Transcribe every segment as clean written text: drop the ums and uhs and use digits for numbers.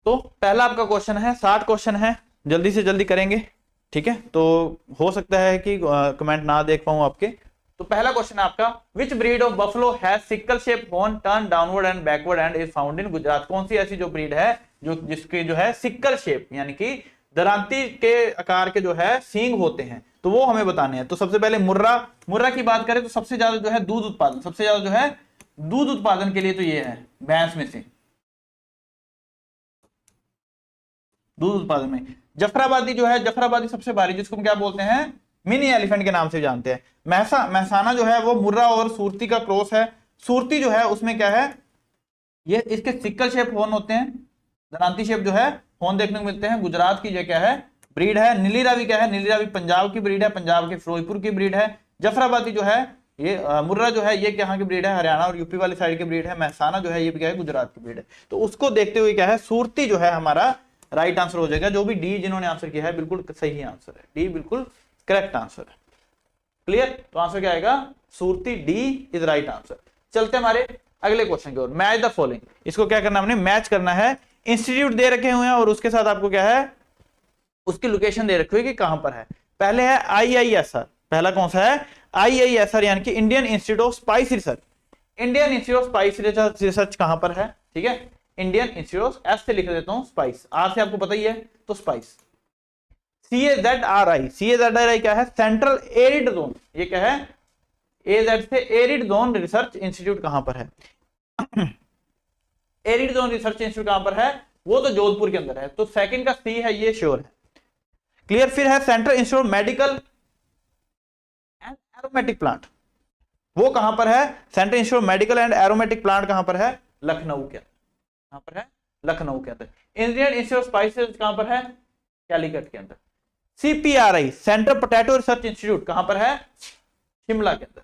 तो पहला आपका क्वेश्चन है, 60 क्वेश्चन है, जल्दी से जल्दी करेंगे, ठीक है। तो हो सकता है कि कमेंट ना देख पाऊं आपके। तो पहला क्वेश्चन है आपका, which breed of buffalo has sickle shape horn turn downward and backward and is found in Gujarat. कौन सी ऐसी जो ब्रीड है जो जिसके जो है सिकल शेप यानी कि दरांती के आकार के जो है सींग होते हैं, तो वो हमें बताने हैं। तो सबसे पहले मुर्रा की बात करें तो सबसे ज्यादा जो है दूध उत्पादन, सबसे ज्यादा जो है दूध उत्पादन के लिए तो ये है भैंस में से, दूध उत्पादन में। जफराबादी जो है, जफराबादी सबसे भारी, जिसको हम क्या बोलते हैं, मिनी एलिफेंट के नाम से जानते हैं। महसाना जो है वो मुर्रा और सूरती का क्रॉस है। सूरती जो है उसमें क्या है, ये इसके सिक्कल शेप हॉर्न होते हैं, दरांती शेप जो है हॉर्न देखने को मिलते हैं। गुजरात की जो क्या है ब्रीड है। नीली रावी क्या है, नीली रावी पंजाब की ब्रीड है, पंजाब के फिरोजपुर की ब्रीड है। जफराबादी जो है ये मुर्रा जो है ये कहाँ की ब्रीड है, हरियाणा और यूपी वाली साइड की ब्रीड है। महसाना जो है ये क्या है, गुजरात की ब्रीड है। तो उसको देखते हुए क्या है, सूरती जो है हमारा राइट आंसर हो जाएगा। जो भी डी जिन्होंने आंसर किया है बिल्कुल सही आंसर है, डी बिल्कुल करेक्ट आंसर है। क्लियर, तो आंसर क्या आएगा, Surti, D is right answer. चलते हमारे अगले क्वेश्चन की ओर। मैच द फॉलोइंग, इसको क्या करना, हमने मैच करना है। इंस्टीट्यूट दे रखे हुए हैं और उसके साथ आपको क्या है, उसकी लोकेशन दे रखी हुई कि कहां पर है। पहले है IISR, पहला कौन सा है, IISR यानी कि Indian institute of spice research. Indian institute of spice research कहां पर है, ठीक है। इंडियन इंस्टीट्यूट, एस से लिख देता हूं, स्पाइस, आर से आपको पता ही है तो स्पाइस। CAZRI, CAZRI क्या है, सेंट्रल एरिड जोन, ये क्या है, AZ से एरिड जोन रिसर्च इंस्टीट्यूट कहां पर है। एरिड जोन रिसर्च इंस्टीट्यूट कहां पर है, वो तो जोधपुर के अंदर है, तो सेकंड का सी है, ये श्योर है। क्लियर, फिर है central institute medical and aromatic plant, वो कहां पर है, central institute medical and aromatic plant कहां पर है, लखनऊ के अंदर, कहां पर है, लखनऊ के अंदर। इंडियन इंस्टीट्यूट ऑफ स्पाइसेस कहां पर है, कैलीकट के अंदर। CPRI central potato research institute कहां पर है, शिमला के अंदर।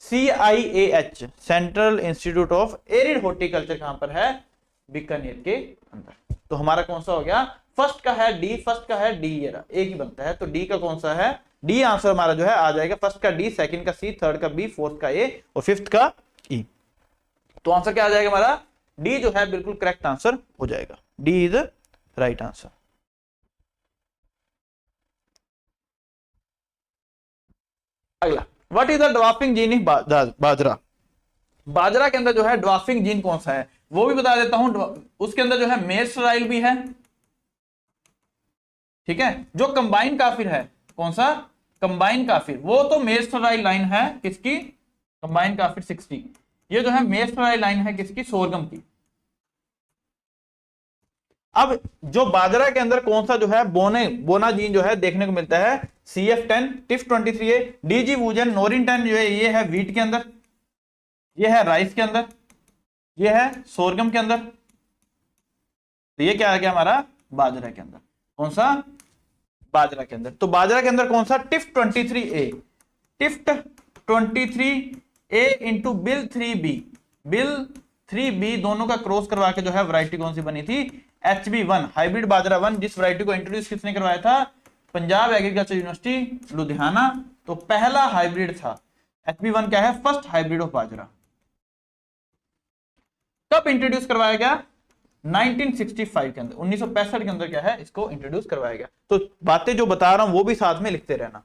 CIAH central institute of arid horticulture कहां पर है, बीकानेर के अंदर। तो हमारा कौन सा हो गया, फर्स्ट का है डी, फर्स्ट का है डी, ये एक ही बनता है, तो डी का कौन सा है, डी आंसर हमारा जो है आ जाएगा। फर्स्ट का डी, सेकंड का सी, थर्ड का बी, फोर्थ का ए और फिफ्थ का ई। तो आंसर क्या आ जाएगा हमारा, डी जो है बिल्कुल करेक्ट आंसर हो जाएगा, डी इज राइट आंसर। अगला, what is the dwarfing gene in bajra. बाजरा के अंदर जो है ड्वार्फिंग जीन कौन सा है वो भी बता देता हूं। उसके अंदर जो है मेस्टराइल भी है, ठीक है। जो कंबाइन काफिर है, कौन सा, कंबाइन काफिर, वो तो मेस्टराइल लाइन है किसकी, कंबाइन काफिर 60। ये जो है मेस्टराइल लाइन है किसकी, सोरगम की। अब जो बाजरा के अंदर कौन सा जो है बोना जीन जो है देखने को मिलता है, CF10, TIF23A, DG वूजन, नोरिन 10 जो है ये है व्हीट के अंदर, ये है राइस के अंदर, ये है सोरगम के अंदर। तो ये क्या आ गया हमारा, बाजरा के अंदर, कौन सा, बाजरा के अंदर। तो बाजरा के अंदर कौन सा, TIF23A, TIF23A into bill 3B, bill 3B दोनों का क्रॉस करवा के जो है वैरायटी कौन सी बनी थी, HB1 हाइब्रिड बाजरा 1, जिस वैरायटी को इंट्रोड्यूस किसने करवाया था, पंजाब एग्रीकल्चर यूनिवर्सिटी लुधियाना। तो पहला हाइब्रिड था HB1, क्या है, फर्स्ट हाइब्रिड ऑफ बाजरा। कब इंट्रोड्यूस करवाया गया, 1965 के अंदर, 1965 के अंदर क्या है, इसको इंट्रोड्यूस करवाया गया। तो बातें जो बता रहा हूं वो भी साथ में लिखते रहना।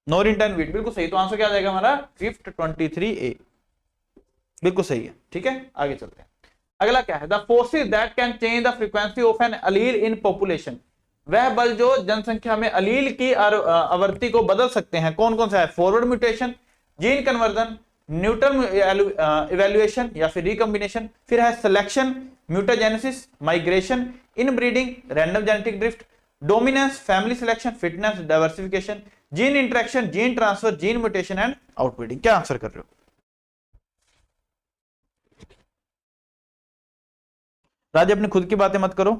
नोरिंटन व्हीट बिल्कुल सही, तो आंसर क्या आ जाएगा हमारा, TIF23A बिल्कुल सही है, ठीक है। आगे चलते हैं। अगला क्या है, the forces that can change the frequency of an allele in population, वह बल जो जनसंख्या में अलील की आवृत्ति को बदल सकते हैं, कौन कौन सा है, forward mutation, gene conversion, Newton evaluation या फिर रिकॉम्बिनेशन, फिर है selection, mutagenesis, migration, inbreeding, random genetic drift, dominance, family selection, fitness, diversification, gene interaction, gene transfer, gene mutation and outbreeding. क्या आंसर कर रहे हो, राजे अपनी खुद की बातें मत करो,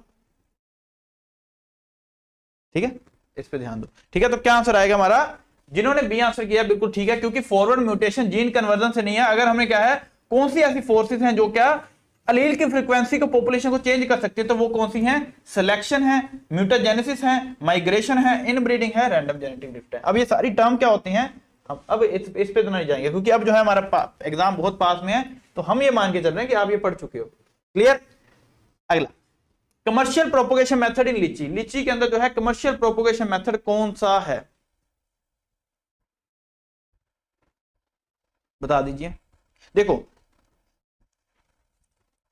ठीक है, इस पे ध्यान दो, ठीक है। तो क्या आंसर आएगा हमारा, जिन्होंने बी आंसर किया बिल्कुल ठीक है, क्योंकि फॉरवर्ड म्यूटेशन जीन कन्वर्जन से नहीं है। अगर हमें क्या है, कौन सी ऐसी फोर्सेस हैं जो क्या अलील की फ्रीक्वेंसी को, पॉपुलेशन को चेंज कर सकती है, तो वो कौन सी हैं, सिलेक्शन है, म्यूटाजेनेसिस है, माइग्रेशन है, इनब्रीडिंग है, रैंडम जेनेटिक ड्रिफ्ट है। अब ये सारी टर्म क्या होती हैं, हम अब इस पे तो नहीं जाएंगे, क्योंकि अब जो है हमारा एग्जाम बहुत पास में है, तो हम ये मान के चल रहे हैं कि आप ये पढ़ चुके हो। क्लियर, अगला, कमर्शियल प्रोपोगेशन मेथड इन लीची, लीची के अंदर जो है कमर्शियल प्रोपोगेशन मेथड कौन सा है, बता दीजिए। देखो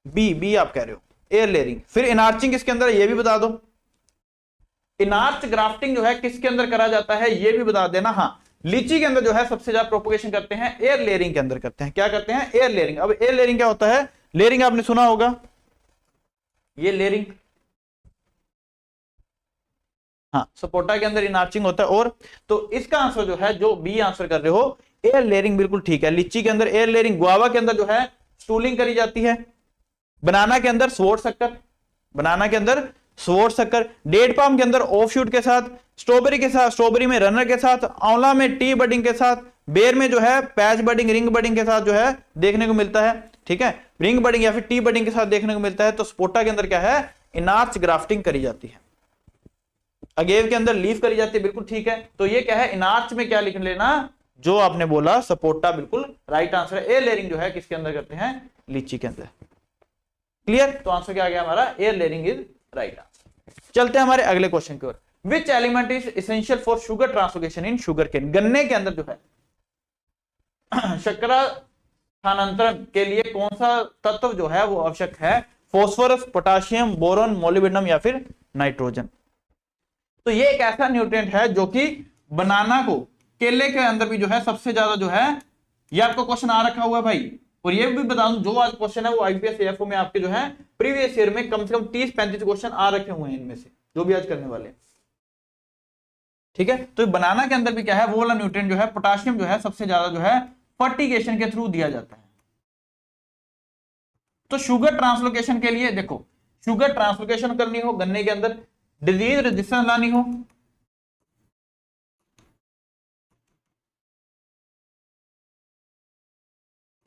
बी आप कह रहे हो, एयर लेयरिंग। फिर इनार्चिंग किसके अंदर है ये भी बता दो। इनार्च ग्राफ्टिंग जो है किसके अंदर करा जाता है ये भी बता देना। हाँ, लीची के अंदर जो है सबसे ज्यादा प्रोपोगेशन करते हैं एयर लेयरिंग के अंदर करते हैं। क्या करते हैं? Air layering. अब एयर लेयरिंग क्या होता है? लेयरिंग आपने सुना होगा, ये लेयरिंग, हाँ, सपोर्टा के अंदर इनार्चिंग होता है। और तो इसका आंसर जो है, जो बी आंसर कर रहे हो, एयर लेयरिंग बिल्कुल ठीक है। लीची के अंदर एयर लेयरिंग, गुआवा के अंदर जो है स्टूलिंग करी जाती है, बनाना के अंदर स्वॉर्ड शक्कर, बनाना के अंदर स्वॉर्ड शक्कर, डेट पाम के अंदर ऑफशूट के साथ, स्ट्रॉबेरी के साथ, स्ट्रॉबेरी में रनर के साथ, आंवला में टी बडिंग के साथ, बेर में जो है पैच बडिंग, रिंग बडिंग के साथ जो है देखने को मिलता है। ठीक है, रिंग बडिंग या फिर टी बडिंग के साथ देखने को मिलता है। तो सपोर्टा के अंदर क्या है? इनार्च ग्राफ्टिंग करी जाती है। अगेव के अंदर लीफ करी जाती है, बिल्कुल ठीक है। तो ये क्या है? इनार्च में क्या लिख लेना, जो आपने बोला सपोर्टा, बिल्कुल राइट आंसर है। एयर लेयरिंग जो है किसके अंदर करते हैं? लीची के अंदर। क्लियर? तो आंसर क्या आ गया हमारा? Air layering is right answer. चलते हैं हमारे अगले क्वेश्चन की ओर। Which element is essential for sugar translocation in sugar cane? गन्ने के अंदर जो है शर्करा स्थानांतरण के लिए कौन सा तत्व जो है वो आवश्यक है? फॉस्फोरस, पोटाशियम, बोरॉन, मोलिब्डेनम या फिर नाइट्रोजन। तो ये एक ऐसा न्यूट्रिएंट है जो कि बनाना को, केले के अंदर भी जो है सबसे ज्यादा जो है, ये आपको क्वेश्चन आ रखा हुआ है भाई। और ये भी बता दूं, जो आज क्वेश्चन है वो आईपीएस एएफओ में आपके जो है प्रीवियस ईयर में कम से कम 30-35 क्वेश्चन आ रखे हुए हैं इनमें से, जो भी आज करने वाले। ठीक है, तो बनाना के अंदर भी क्या है, वो वाला न्यूट्रिएंट जो है पोटाशियम जो है सबसे ज्यादा जो है फर्टिगेशन के थ्रू दिया जाता है। तो शुगर ट्रांसलोकेशन के लिए देखो, शुगर ट्रांसलोकेशन करनी हो गन्ने के अंदर, डिजीज रेजिस्टेंस लानी हो,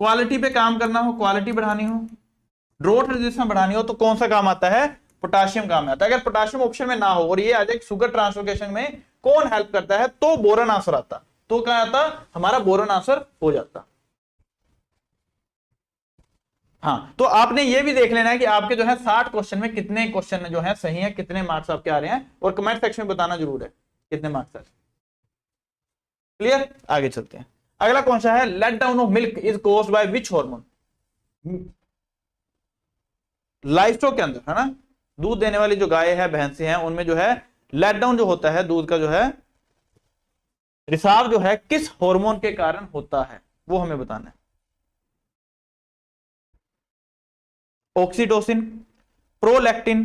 क्वालिटी पे काम करना हो, क्वालिटी बढ़ानी हो, ड्रोट रेजिस्टेंस बढ़ानी हो, तो कौन सा काम आता है? पोटाशियम काम आता है। अगर पोटाशियम ऑप्शन में ना हो और ये आ जाए शुगर ट्रांसलोकेशन में कौन हेल्प करता है, तो बोरॉन आंसर आता। तो क्या आता? हमारा बोरॉन आंसर हो जाता। हाँ, तो आपने ये भी देख लेना है कि आपके जो है 60 क्वेश्चन में कितने क्वेश्चन जो है सही है, कितने मार्क्स आपके आ रहे हैं, और कमेंट सेक्शन में बताना जरूर है कितने मार्क्स है। क्लियर? आगे चलते हैं। अगला कौन सा है? Let down of milk is caused by which hormone? Livestock के अंदर है ना, दूध देने वाली जो गाय है, भैंसे हैं, उनमें जो है लेट डाउन जो होता है दूध का जो है रिसाव जो है किस हार्मोन के कारण होता है, वो हमें बताना है। Oxytocin, prolactin.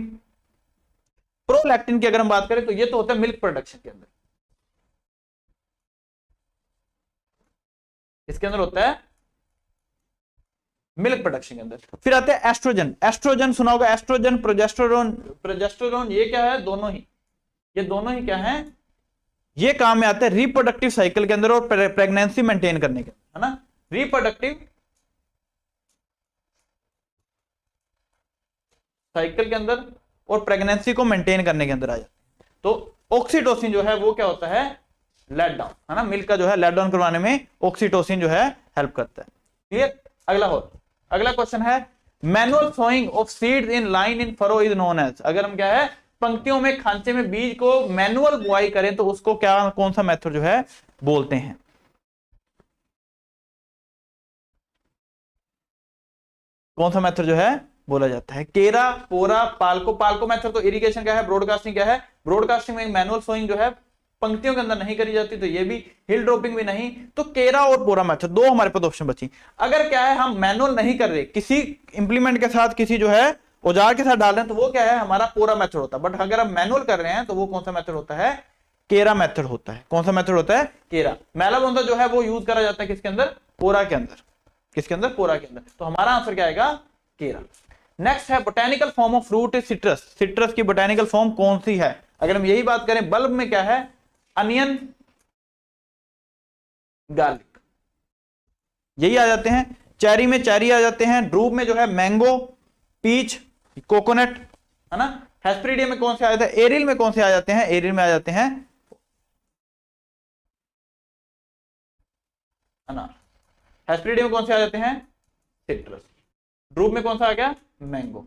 प्रोलैक्टिन की अगर हम बात करें तो ये तो होता है मिल्क प्रोडक्शन के अंदर, इसके अंदर होता है मिल्क प्रोडक्शन के अंदर। फिर आते हैं एस्ट्रोजन। एस्ट्रोजन सुना होगा, एस्ट्रोजन, प्रोजेस्टेरोन। प्रोजेस्टेरोन ये क्या है? दोनों ही, ये दोनों ही क्या है? ये काम में आते हैं रिप्रोडक्टिव साइकिल के अंदर और प्रेगनेंसी मेंटेन करने के, है ना, रिप्रोडक्टिव साइकिल के अंदर और प्रेगनेंसी को मेंटेन करने के अंदर आ जाते हैं। तो ऑक्सीटोसिन जो है वो क्या होता है? लेट डाउन, है ना, मिल्क का जो है लेट डाउन करवाने में ऑक्सीटोसिन जो है हेल्प करता है। क्लियर? अगला क्वेश्चन है manual sowing of seeds in line in furrow is known as. अगर हम क्या है पंक्तियों में, खांचे में बीज को मैनुअल बुआई करें तो उसको क्या, कौन सा मेथड जो है बोलते हैं? कौन सा मेथड जो है बोला जाता है? केरा, पोरा, पाल्को। पाल्को मेथड तो इरिगेशन का है, ब्रॉडकास्टिंग क्या है? ब्रॉडकास्टिंग में मैनुअल सोइंग जो है पंक्तियों के अंदर नहीं करी जाती, तो ये भी, हिल ड्रॉपिंग भी नहीं। तो केरा और पोरा मेथड, दो हमारे पास ऑप्शन बची। अगर क्या है हम मैनुअल नहीं कर रहे, किसी इंप्लीमेंट के साथ, किसी जो है औजार के साथ डाल रहे हैं, तो वो क्या है? हमारा पोरा मेथड होता है। बट अगर हम मैनुअल कर रहे हैं तो वो कौन सा मेथड होता है? केरा मेथड होता है। कौन सा मेथड होता है? केरा। मैलाबोंदा जो है वो यूज करा जाता है किसके अंदर? पोरा के अंदर। किसके अंदर? पोरा के अंदर। तो हमारा आंसर क्या आएगा? केरा। नेक्स्ट है botanical form of fruit is citrus. Citrus की बोटेनिकल फॉर्म कौन सी है? अगर हम यही बात करें, बल्ब में क्या है? अनियन, गार्लिक, यही आ जाते हैं। चेरी में चेरी आ जाते हैं। ड्रूप में जो है मैंगो, पीच, कोकोनट, है ना। हेस्पेरिडियम में कौन से आ जाते हैं? एरिल में कौन से आ जाते हैं? एरिल में आ जाते हैं अनार। हेस्पेरिडियम में कौन से आ जाते हैं? सिट्रस। ड्रूप में कौन सा आ गया? मैंगो।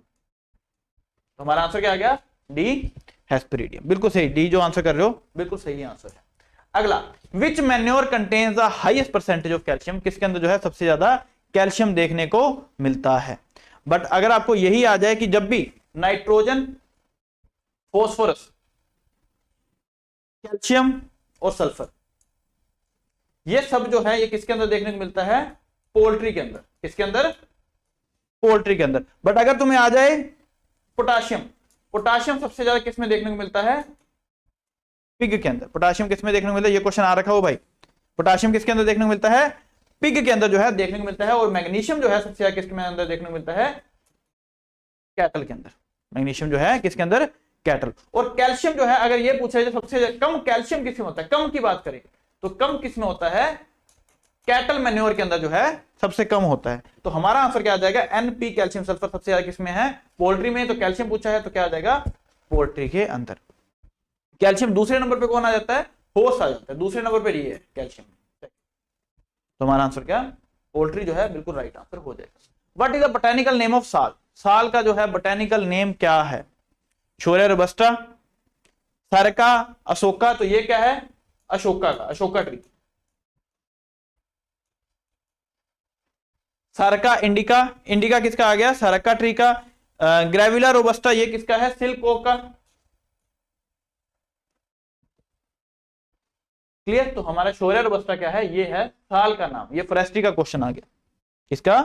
तो हमारा आंसर क्या आ गया, डी हेस्पेरिडियम, बिल्कुल सही, डी जो आंसर कर रहे हो बिल्कुल सही आंसर है। अगला, which manure contains the highest percentage of calcium, किसके अंदर जो है सबसे ज्यादा कैल्शियम देखने को मिलता है। बट अगर आपको यही आ जाए कि जब भी नाइट्रोजन, फॉस्फोरस, कैल्शियम और सल्फर, ये सब जो है ये किसके अंदर देखने को मिलता है, पोल्ट्री के अंदर, किसके अंदर, पोल्ट्री के अंदर। बट अगर तुम्हें आ जाए पोटाशियम, पोटाशियम सबसे ज्यादा किसमें देखने को मिलता है, पिग के अंदर। पोटाशियम किसमें देखने को मिलता है, ये क्वेश्चन आ रखा हो भाई, पोटाशियम किसके अंदर देखने को मिलता है, पिग के अंदर जो है देखने को मिलता है। और मैग्नीशियम जो है सबसे ज्यादा किसके अंदर देखने को मिलता है, कैटल के अंदर। मैग्नीशियम जो है किसके अंदर, कैटल। और कैल्शियम जो है, अगर ये पूछा जाए सबसे कम कैल्शियम किसमें होता है, कम की बात करें तो कम किसमें होता है, कैटल मैन्योर के अंदर जो है सबसे कम होता है। तो हमारा आंसर क्या आ जाएगा, एनपी कैल्शियम सल्फर सबसे ज्यादा किसमें है, पोल्ट्री में। तो कैल्शियम पूछा है तो क्या आ जाएगा, पोल्ट्री के अंदर। कैल्शियम दूसरे नंबर पे कौन आ जाता है, होस्ट आ जाता है, दूसरे नंबर पे ये है कैल्शियम। तो हमारा आंसर क्या, पोल्ट्री जो है बिल्कुल राइट आंसर हो जाएगा। What is the botanical name of साल, साल का जो है बोटेनिकल नेम क्या है, शोरिया रोबस्टा, सरका, अशोका। तो ये क्या है, अशोका का, अशोका ट्री। सरका इंडिका, इंडिका किसका आ गया, सरका ट्री का। ग्रेविला रोबस्टा ये किसका है, सिल्क ओक का। क्लियर। तो हमारा शोरिया रोबस्टा क्या है, ये है साल का नाम। ये फॉरेस्ट्री का क्वेश्चन आ गया, किसका,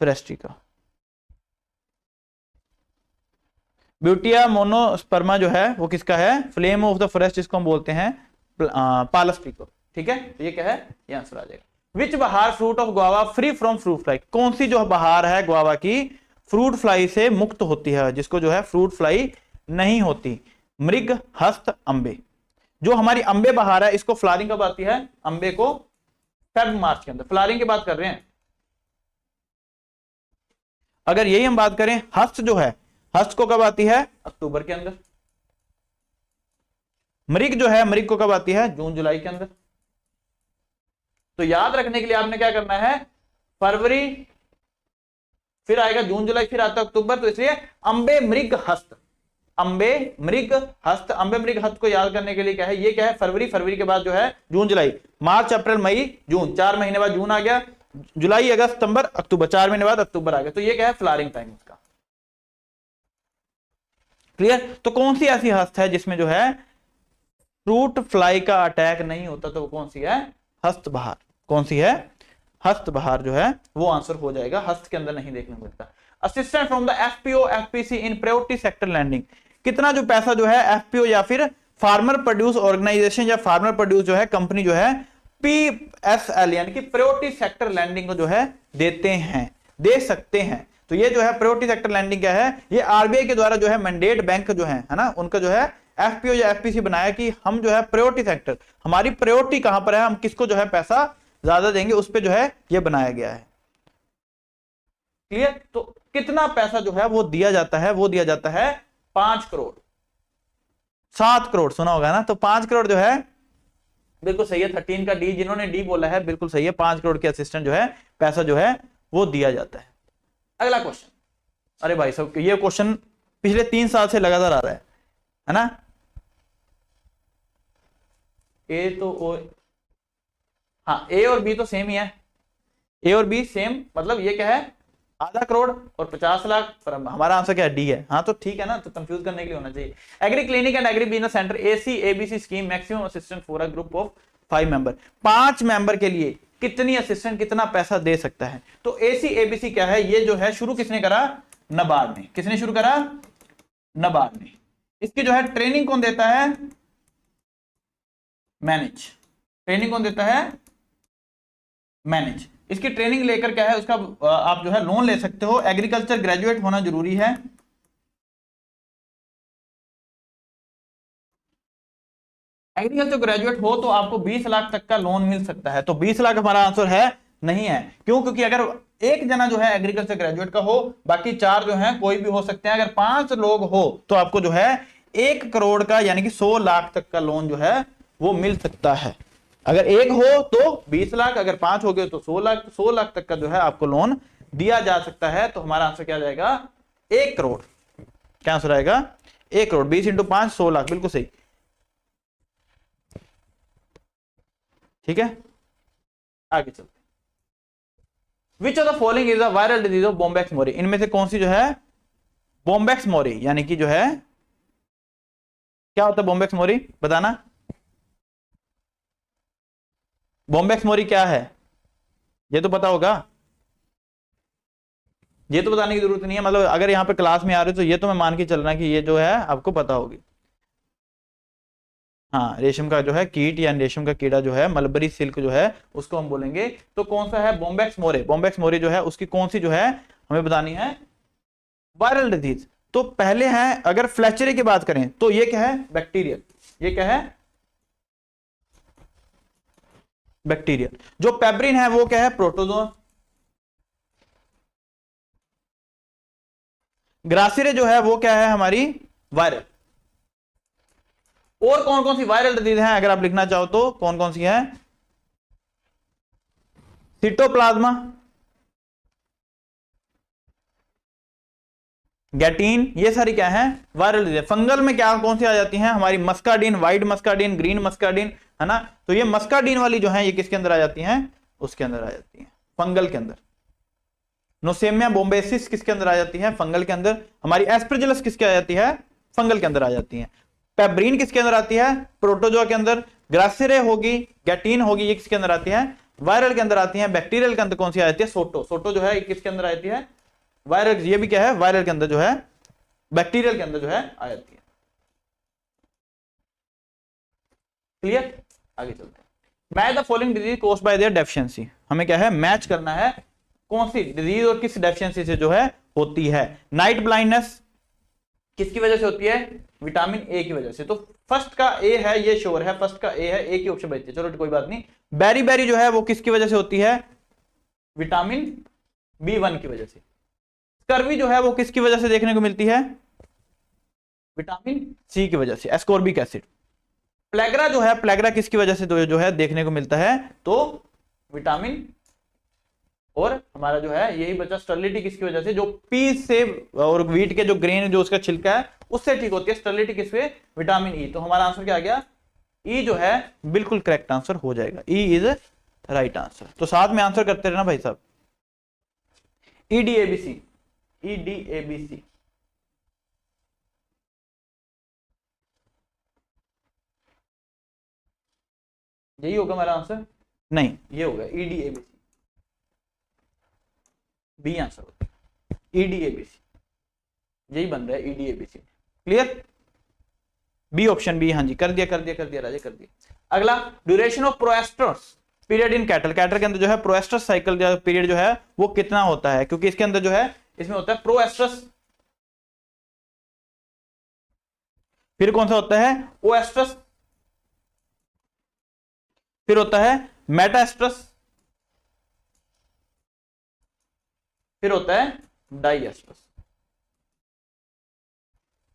फॉरेस्ट्री का। ब्यूटिया मोनोस्पर्मा जो है वो किसका है, फ्लेम ऑफ द फॉरेस्ट, जिसको हम बोलते हैं पालस ट्री को। ठीक है, तो ये क्या है, ये आंसर आ जाएगा। विच बहार fruit of guava free from fruit fly, कौन सी जो बहार है गुआवा की फ्रूट फ्लाई से मुक्त होती है, जिसको जो है फ्रूट फ्लाई नहीं होती, मृग, हस्त, अंबे। जो हमारी अंबे बहार है, इसको फ्लावरिंग कब आती है, अंबे को फेब मार्च के अंदर, फ्लावरिंग की बात कर रहे हैं। अगर यही हम बात करें, हस्त जो है, हस्त को कब आती है, अक्टूबर के अंदर। मृग जो है, मृग को कब आती है, जून जुलाई के अंदर। तो याद रखने के लिए आपने क्या करना है, फरवरी, फिर आएगा जून जुलाई, फिर आता है अक्टूबर। तो इसलिए अंबे मृग हस्त, अंबे मृग हस्त, अंबे मृग हस्त को याद करने के लिए क्या है, ये क्या है, फरवरी, फरवरी के बाद जो है जून जुलाई, मार्च अप्रैल मई जून, 4 महीने बाद जून आ गया, जुलाई अगस्त सितंबर अक्टूबर, 4 महीने बाद अक्टूबर आ गया। तो ये क्या है, फ्लावरिंग टाइम उसका। क्लियर। तो कौन सी ऐसी हस्त है जिसमें जो है फ्रूट फ्लाई का अटैक नहीं होता, तो वो कौन सी है, हस्त बहार। कौन सी है, हस्त बहार जो है वो आंसर हो जाएगा, हस्त के अंदर नहीं देखने को मिलता। Assistant from the FPO FPC in priority sector lending, कितना जो पैसा जो है एफपीओ या फिर फार्मर प्रोड्यूस ऑर्गेनाइजेशन या फार्मर प्रोड्यूस जो है कंपनी जो है पीएसएल यानी कि प्रायोरिटी सेक्टर लैंडिंग को जो है देते हैं, दे सकते हैं। तो ये जो है प्रायोरिटी सेक्टर लैंडिंग क्या है, ये आरबीआई के द्वारा जो है मैंडेट बैंक जो है ना, उनका जो है एफपीओ या एफपीसी बनाया कि हम जो है प्रायोरिटी सेक्टर, हमारी प्रायोरिटी कहां पर है, हम किसको जो है पैसा ज्यादा देंगे, उस पे जो है ये बनाया गया है। क्लियर। तो कितना पैसा जो है वो दिया जाता है, वो दिया जाता है 5 करोड़, 7 करोड़ सुना होगा ना। तो 5 करोड़ जो है बिल्कुल सही है, 13 का डी, जिन्होंने डी बोला है बिल्कुल सही है, 5 करोड़ के असिस्टेंट जो है पैसा जो है वो दिया जाता है। अगला क्वेश्चन, अरे भाई साहब ये क्वेश्चन पिछले 3 साल से लगातार आ रहा है ना। ए तो ओ, हाँ ए और बी तो सेम ही है, ए और बी सेम, मतलब ये क्या है, आधा करोड़ और 50 लाख, पर हमारा आंसर क्या है, डी है। हाँ तो ठीक है ना, तो कंफ्यूज करने के लिए होना चाहिए। Agree clinic and agri business centre AC ABC scheme maximum assistant for a group of 5 member, 5 member के लिए कितनी असिस्टेंट, कितना पैसा दे सकता है। तो एसी एबीसी क्या है, ये जो है शुरू किसने करा, नबार्ड ने। किसने शुरू करा, नबार्ड ने। इसकी जो है ट्रेनिंग कौन देता है, मैनेज। ट्रेनिंग कौन देता है, मैनेज। इसकी ट्रेनिंग लेकर क्या है उसका आप जो है लोन ले सकते हो। एग्रीकल्चर ग्रेजुएट होना जरूरी है। एग्रीकल्चर ग्रेजुएट हो तो आपको 20 लाख तक का लोन मिल सकता है। तो 20 लाख हमारा आंसर है, नहीं है। क्यों, क्योंकि अगर एक जना जो है एग्रीकल्चर ग्रेजुएट का हो, बाकी 4 जो है कोई भी हो सकते हैं। अगर 5 लोग हो तो आपको जो है 1 करोड़ का यानी कि 100 लाख तक का लोन जो है वो मिल सकता है। अगर 1 हो तो 20 लाख, अगर 5 हो गए तो 100 लाख, 100 लाख तक का जो है आपको लोन दिया जा सकता है। तो हमारा आंसर क्या जाएगा, 1 करोड़। क्या आंसर आएगा? 1 करोड़। 20 इंटू 5 100 लाख, बिल्कुल सही। ठीक है, आगे चलते। Which of the following is a viral disease of bombyx mori? इनमें से कौन सी जो है बॉम्बैक्स मोरी, यानी कि जो है क्या होता है बॉम्बैक्स मोरी, बताना। बॉम्बैक्स मोरी क्या है, ये तो पता होगा, ये तो बताने की जरूरत नहीं है, मतलब अगर यहाँ पे क्लास में आ रहे हो तो ये तो मैं मान के चल रहा कि ये जो है आपको पता होगी। हाँ, रेशम का जो है कीट या रेशम का कीड़ा जो है, मलबरी सिल्क जो है, उसको हम बोलेंगे। तो कौन सा है बॉम्बैक्स मोरे? बॉम्बैक्स मोरे जो है उसकी कौन सी जो है हमें बतानी है वायरल डिजीज। तो पहले है, अगर फ्लैचेरी की बात करें तो ये क्या है? बैक्टीरियल। ये क्या है? बैक्टीरियल। जो पेब्रिन है वो क्या है? प्रोटोजोआ। ग्रासिरे जो है वो क्या है हमारी? वायरल। और कौन कौन सी वायरल डिजीज है अगर आप लिखना चाहो तो कौन कौन सी है? सिटोप्लाज्मा, गैटीन, ये सारी क्या है? Viral disease. फंगल में क्या कौन सी आ जाती हैं हमारी? Muscardine, white muscardine, green muscardine, है ना। तो ये मस्कार्डिन वाली जो है ये किसके अंदर आ जाती हैं? उसके अंदर आ जाती है, फंगल के अंदर। नोसेमिया बोम्बेसिस किसके अंदर आ जाती है? फंगल के अंदर। हमारी एस्परजिलस किसके आ जाती है? फंगल के अंदर आ जाती है। पेब्रिन किसके अंदर आती है? प्रोटोजोआ के अंदर। ग्रासिरे होगी, गैटीन होगी, ये किसके अंदर आती है? वायरल के अंदर आती है। बैक्टीरियल के अंदर कौन सी आ जाती है? सोटो। सोटो जो है किसके अंदर आती है? वायरल। ये भी क्या है? वायरल के अंदर जो है, बैक्टीरियल के अंदर जो है आ जाती है। क्लियर, आगे चलते हैं। Match the following disease caused by there deficiency. हमें क्या है? मैच करना है कौन सी डिजीज और किस डेफिशिएंसी से जो है होती है। नाइट ब्लाइंडनेस किसकी वजह से होती है? विटामिन ए की वजह से। तो फर्स्ट का ए है, ये श्योर है, फर्स्ट का ए है, ए की ऑप्शन बचती है, चलो कोई बात नहीं। बेरी बेरी जो है वो किसकी वजह से होती है? विटामिन B1 की वजह से। स्कर्वी जो है वो किसकी वजह से देखने को मिलती है? विटामिन सी की वजह से, एस्कॉर्बिक एसिड। प्लेग्रा जो है, प्लेग्रा किसकी वजह से जो है देखने को मिलता है? तो विटामिन, और हमारा जो है यही बचा स्टर्लिटी किसकी वजह से? जो पीस से और व्हीट के जो ग्रेन जो उसका छिलका है उससे ठीक होती है स्टर्लिटी। किससे? Vitamin E. तो हमारा आंसर क्या आ गया? ई जो है बिल्कुल करेक्ट आंसर हो जाएगा। E is right answer. तो साथ में आंसर करते रहना भाई साहब। EDABC, EDABC। यही होगा हमारा आंसर? नहीं, ये होगा EDABC, बी आंसर होता है। EDABC यही बन रहा है, EDABC। Clear, B option B. हाँ जी, कर दिया कर दिया कर दिया राजे, कर दिया। अगला, duration of proestrus period in cattle. Cattle के अंदर जो है प्रोएस्ट्रस साइकिल पीरियड जो है वो कितना होता है? क्योंकि इसके अंदर जो है इसमें होता है प्रोएस्ट्रस, फिर कौन सा होता है? ओएस्ट्रस, फिर होता है मेटाएस्ट्रस, फिर होता है डाइएस्ट्रस।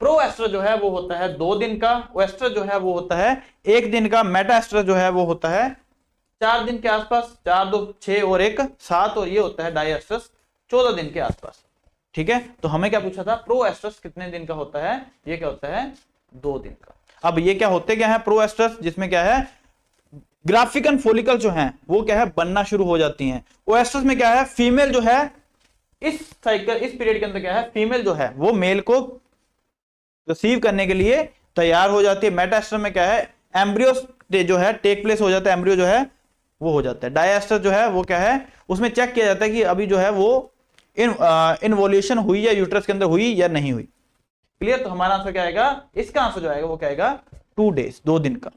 प्रोएस्ट्रस जो है वो होता है 2 दिन का, ओएस्ट्रस जो है वो होता है 1 दिन का, मेटाएस्ट्रस जो है वो होता है 4 दिन के आसपास, 4 2 6 और 1 7, और ये होता है डाइएस्ट्रस 14 दिन के आसपास। ठीक है, तो हमें क्या पूछा था? प्रोएस्ट्रस कितने दिन का होता है? ये क्या होता है? 2 दिन का। अब ये क्या होते क्या है प्रोएस्ट्रस? जिसमें क्या है ग्राफिकन फॉलिकल जो है वो क्या है बनना शुरू हो जाती हैं। ओएस्ट्रस में क्या है? फीमेल जो है इस साइकिल, इस पीरियड के अंदर क्या है? फीमेल जो है वो मेल को रिसीव करने के लिए तैयार हो जाती है। मेटाएस्ट्रस में क्या है? एम्ब्रियो जो है टेक प्लेस हो जाता है, एम्ब्रियो जो है वो हो जाता है। डाइएस्ट्रस जो है वो क्या है? उसमें चेक किया जाता है कि अभी जो है वो इन्वोल्यूशन हुई या यूट्रस के अंदर हुई या नहीं हुई। क्लियर, तो हमारा आंसर क्या आएगा? इसका आंसर जो आएगा वो क्या आएगा? 2 डेज, 2 दिन का।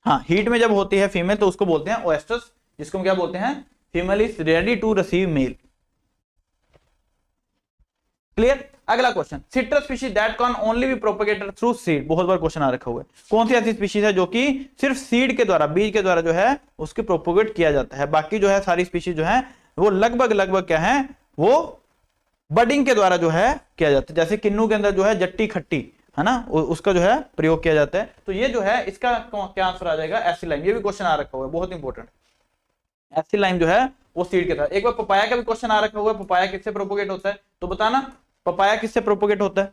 हाँ, हीट में जब होती है फीमेल तो उसको बोलते हैं ओएस्ट्रस, जिसको हम क्या बोलते हैं? Female is ready to receive male. Clear, अगला question, citrus species that can only be propagated through seed. बहुत बार क्वेश्चन आ रखा हुआ है। कौन सी ऐसी स्पीशीज है जो कि सिर्फ सीड के द्वारा, बीज के द्वारा जो है उसके प्रोपोगेट किया जाता है? बाकी जो है सारी स्पीशीज जो है वो लगभग क्या है? वो बडिंग के द्वारा जो है किया जाता है। जैसे किन्नू के अंदर जो है जट्टी खट्टी है ना, उसका जो है प्रयोग किया जाता है। तो ये जो है इसका क्या आंसर आ जाएगा? एसिलाइम। ये भी क्वेश्चन आ रखा हुआ है, बहुत इंपॉर्टेंट। एसिलाइम जो है वो सीड के साथ। एक बार पपाया का भी क्वेश्चन आ रखा हुआ है, पपाया किससे प्रोपोगेट होता है, तो बताना पपाया किससे प्रोपोगेट होता है।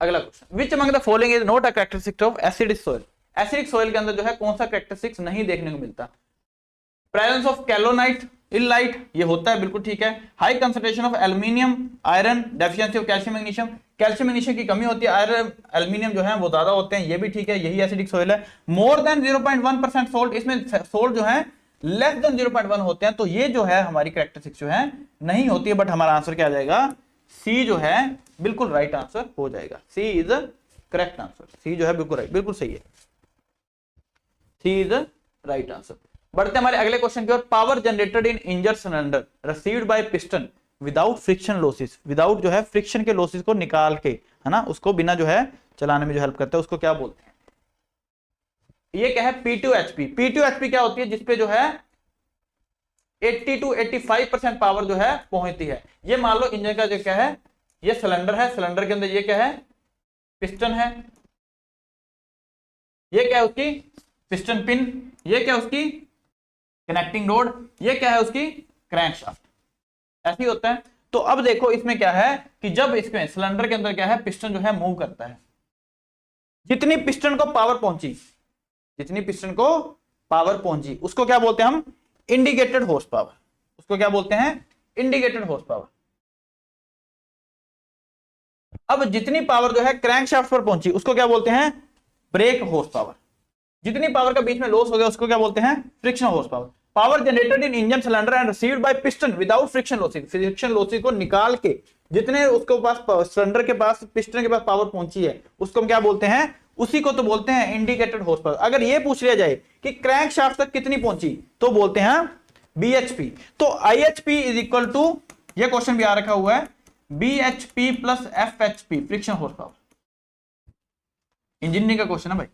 अगला question, which among the following is not a characteristic of acidic soil. Acidic soil के अंदर जो है कौन सा कैरेक्टरिस्टिक्स नहीं देखने को मिलता। प्रेजेंस ऑफ कैलोनाइट, इलाइट, ये होता है, बिल्कुल ठीक है। High concentration of aluminium, iron, deficiency of calcium magnesium, calcium magnesium की कमी होती है, आयरन एल्यूमिनियम जो है वो ज्यादा होते हैं, ये भी ठीक है, यही एसिडिक सॉइल है। मोर देन 0.1% सोल्ट, इसमें सोल्ट जो है लेस देन 0.1 होते हैं, तो ये जो है हमारी कैरेक्टरिस्टिक्स जो है नहीं होती है। बट हमारा आंसर क्या आ जाएगा, सी जो है बिल्कुल राइट आंसर हो जाएगा। सी इज करेक्ट आंसर, सी जो है बिल्कुल राइट, बिल्कुल सही है, सी इज राइट आंसर। बढ़ते हमारे अगले क्वेश्चन की ओर। Power generated in engine cylinder received by piston without friction losses, without जो है फ्रिक्शन के लॉसेस को निकाल के, है ना, उसको बिना जो है चलाने में जो हेल्प करता है, उसको क्या बोलते हैं। ये क्या है, P2HP। P2HP क्या होती है, जिसपे जो है 80 to 85% पावर जो है पहुंचती है। ये मान लो इंजन का जो क्या है, ये सिलेंडर है, सिलेंडर के अंदर ये क्या है, पिस्टन है, ये क्या है उसकी पिस्टन पिन, ये क्या उसकी कनेक्टिंग रोड, ये क्या है उसकी क्रैंकशाफ्ट, ऐसे ही होता है। तो अब देखो इसमें क्या है कि जब इसमें सिलेंडर के अंदर क्या है, पिस्टन जो है मूव करता है, जितनी पिस्टन को पावर पहुंची, जितनी पिस्टन को पावर पहुंची, उसको क्या बोलते हैं हम, इंडिकेटेड हॉर्स पावर। उसको क्या बोलते हैं, इंडिकेटेड हॉर्स पावर। अब जितनी पावर जो है क्रैंकशाफ्ट पर पहुंची, उसको क्या बोलते हैं, ब्रेक हॉर्स पावर। जितनी पावर का बीच में लॉस हो गया, उसको क्या बोलते हैं, friction horse power. Power generated in engine cylinder and received by piston without friction losses, friction losses को निकाल के जितने उसके पास सिलेंडर के पास पिस्टन के पास पावर पहुंची है, उसको हम क्या बोलते हैं, उसी को तो बोलते हैं इंडिकेटेड हॉर्स पावर। अगर ये पूछ लिया जाए कि क्रैंक शाफ्ट तक कितनी पहुंची, तो बोलते हैं BHP। तो IHP इज इक्वल टू, ये क्वेश्चन भी आ रखा हुआ है, BHP plus FHP, friction horse power. Engineering का क्वेश्चन है भाई।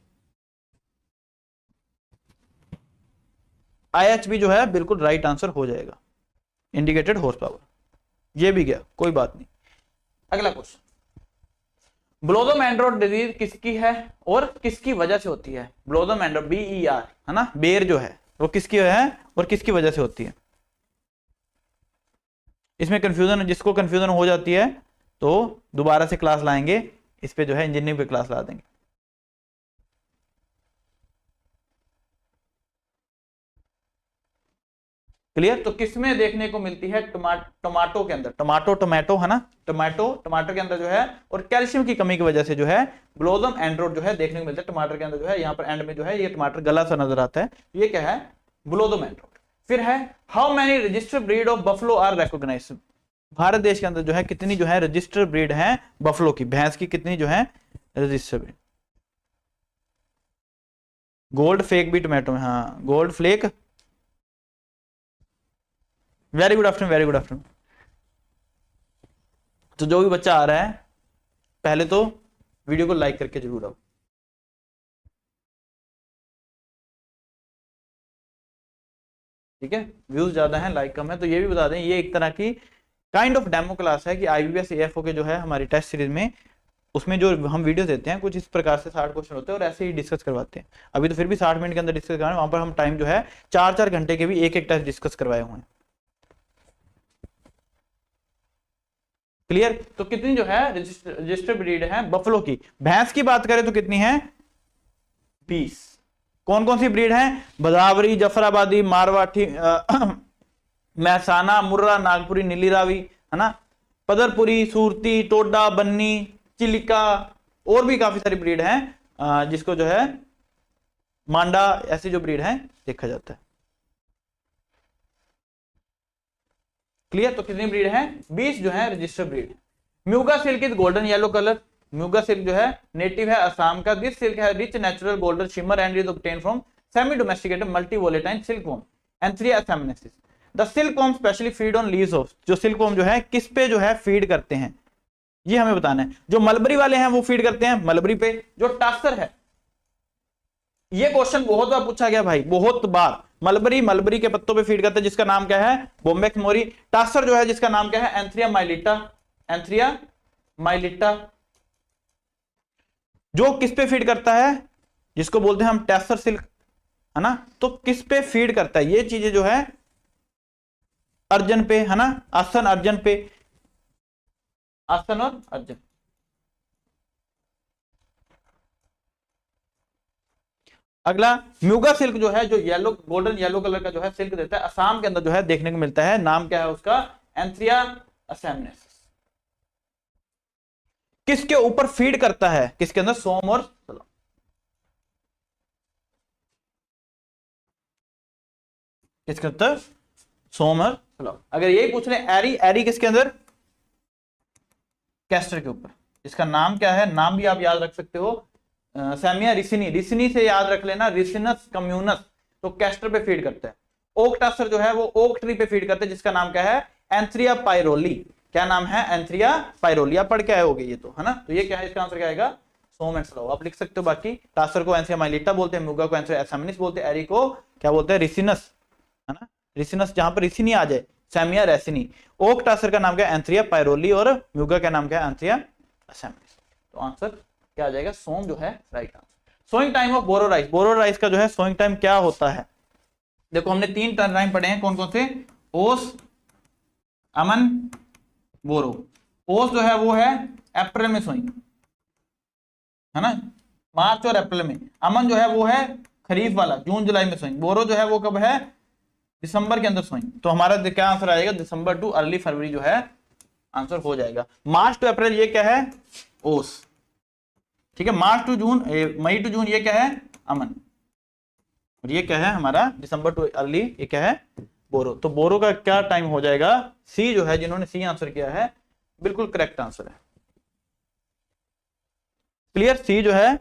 IHP जो है बिल्कुल राइट आंसर हो जाएगा, इंडिकेटेड हॉर्स पावर। ये भी गया, कोई बात नहीं। अगला क्वेश्चन, ब्लोदोमैंड्रोट डिजीज किसकी है और किसकी वजह से होती है। ब्लोदोमैंड्रोट BER, है ना, बेर जो है वो किसकी है और किसकी वजह से होती है। इसमें कंफ्यूजन, जिसको कंफ्यूजन हो जाती है तो दोबारा से क्लास लाएंगे, इस पे जो है इंजीनियरिंग पे क्लास ला देंगे। क्लियर। तो किसमें देखने को मिलती है, टमाटो के अंदर, टमाटो है ना, टमाटो के अंदर जो है, और कैल्शियम की कमी की वजह से जो है ब्लोदम एंड्रोट जो है देखने को मिलता है टमाटर के अंदर जो है। यहाँ पर एंड में जो है ये टमाटर गला सा नजर आता है, ये क्या है, ब्लोदम एंड्रोट। फिर है, how many registered breed of buffalo are recognised. Bharat देश के अंदर जो है कितनी जो है रजिस्टर्ड ब्रीड है बफलो की, भैंस की कितनी जो है रजिस्टर्ड ब्रीड। गोल्ड फेक भी टोमेटो में, हाँ gold fleck. Very good afternoon, very good afternoon. तो जो भी बच्चा आ रहा है पहले तो वीडियो को लाइक करके जरूर आओ। ठीक है, व्यूज ज्यादा हैं, लाइक कम है, तो ये भी बता दें ये एक तरह की काइंड ऑफ डेमो क्लास है कि IBPS AFO के जो है हमारी टेस्ट सीरीज में, उसमें जो हम वीडियो देते हैं कुछ इस प्रकार से 60 क्वेश्चन होते हैं और ऐसे ही डिस्कस करवाते हैं। अभी तो फिर भी 60 मिनट के अंदर डिस्कस करवाए, वहां पर हम टाइम जो है 4-4 घंटे के भी एक टेस्ट डिस्कस करवाए हुए हैं। क्लियर। तो कितनी जो है रजिस्टर्ड ब्रीड है बफलो की। भैंस की बात करें तो कितनी है, 20। कौन कौन सी ब्रीड है, बदावरी, जफराबादी, मारवाठी, महसाना, मुर्रा, नागपुरी, नीली रावी, है ना, पदरपुरी, सूरती, टोडा, बन्नी, चिलिका, और भी काफी सारी ब्रीड हैं जिसको जो है मांडा, ऐसी जो ब्रीड है देखा जाता है। क्लियर। तो कितनी ब्रीड है, 20 जो है registered breed. Muga silk is golden yellow colour. Muga silk जो है नेटिव है असम का। दिस सिल्क है rich natural golden shimmer and is obtain from semi domesticated multi volatile silkworm antheraea assamensis. The silkworm specially feed on leaves of, जो silkworm जो है किस पे जो है फीड करते हैं, ये हमें बताना है। जो मलबरी वाले हैं वो फीड करते हैं मलबरी पे। जो टासर है, ये क्वेश्चन बहुत बार पूछा गया भाई, बहुत बार। मलबरी के पत्तों पे फीड करते हैं, जिसका नाम क्या है, बोम्बेक्स मोरी। टासर जो है जिसका नाम क्या है, एंथ्रिया माइलिटा। एंथ्रिया माइलिटा जो किस पे फीड करता है, जिसको बोलते हैं हम टैसर सिल्क। है ना, तो किस पे फीड करता है, ये चीजें जो है अर्जन पे, है ना, आसन अर्जन पे, आसन और अर्जन। अगला म्यूगा सिल्क जो है, जो येलो गोल्डन येलो कलर का जो है सिल्क देता है, असम के अंदर जो है देखने को मिलता है, नाम क्या है उसका, एंथ्रिया असैमनेसिस। किसके ऊपर फीड करता है, किसके अंदर, सोम और सलाव। किसके अंदर, सोम और सलाव। अगर यही पूछ रहे एरी, एरी किसके अंदर, कैस्टर के ऊपर। इसका नाम क्या है, नाम भी आप याद रख सकते हो, सैमिया रिसिनी, रिसिनी से याद रख लेना, रिसिनस कम्यूनस, तो कैस्टर पे फीड करता है। ओक टासर जो है वो ओक ट्री पे फीड करता है, जिसका नाम क्या है, एंथ्रिया पायरोली। क्या नाम है, एंथ्रिया पायरोली। आप पढ़ के आए होगे ये तो, है ना, तो ये क्या है, इसका आंसर क्या आएगा, सोम एंड सलाव। आप लिख सकते हो। बाकी टासर को एंथ्रिया माइलिटा बोलते हैं, मुगा को एंथ्रिया एसामिनिस बोलते हैं, एरी को क्या बोलते हैं, रिसिनस, है ना, रिसिनस, जहां पर रिसिनी आ जाए, सैमिया रेसिनी। ओक टासर का नाम क्या है, एंथ्रिया पायरोली, और म्यूगा का नाम क्या है, एंथ्रिया एसामिनिस। तो आंसर क्या आ जाएगा, सोम जो है right answer. Sowing time of boro rice, boro rice का जो है सोइंग टाइम क्या होता है। देखो हमने 3 टाइम पढ़े हैं, कौन कौन से, ओस, अमन, बोरो। ओस जो है वो है अप्रैल में सोइंग, है ना, मार्च और अप्रैल में। अमन जो है वो है खरीफ वाला, जून जुलाई में सोइंग। बोरो जो है वो कब है, दिसंबर के अंदर सोइंग। तो हमारा क्या आंसर आएगा, दिसंबर टू अर्ली फरवरी जो है आंसर हो जाएगा। मार्च टू अप्रैल ये क्या है, ओस, ठीक है। March to June, May to June ये क्या है, अमन, और ये क्या है हमारा दिसंबर टू अर्ली, ये क्या है, बोरो। तो बोरो का क्या टाइम हो जाएगा, सी जो है, जिन्होंने सी आंसर किया है बिल्कुल करेक्ट आंसर है। क्लियर, सी जो है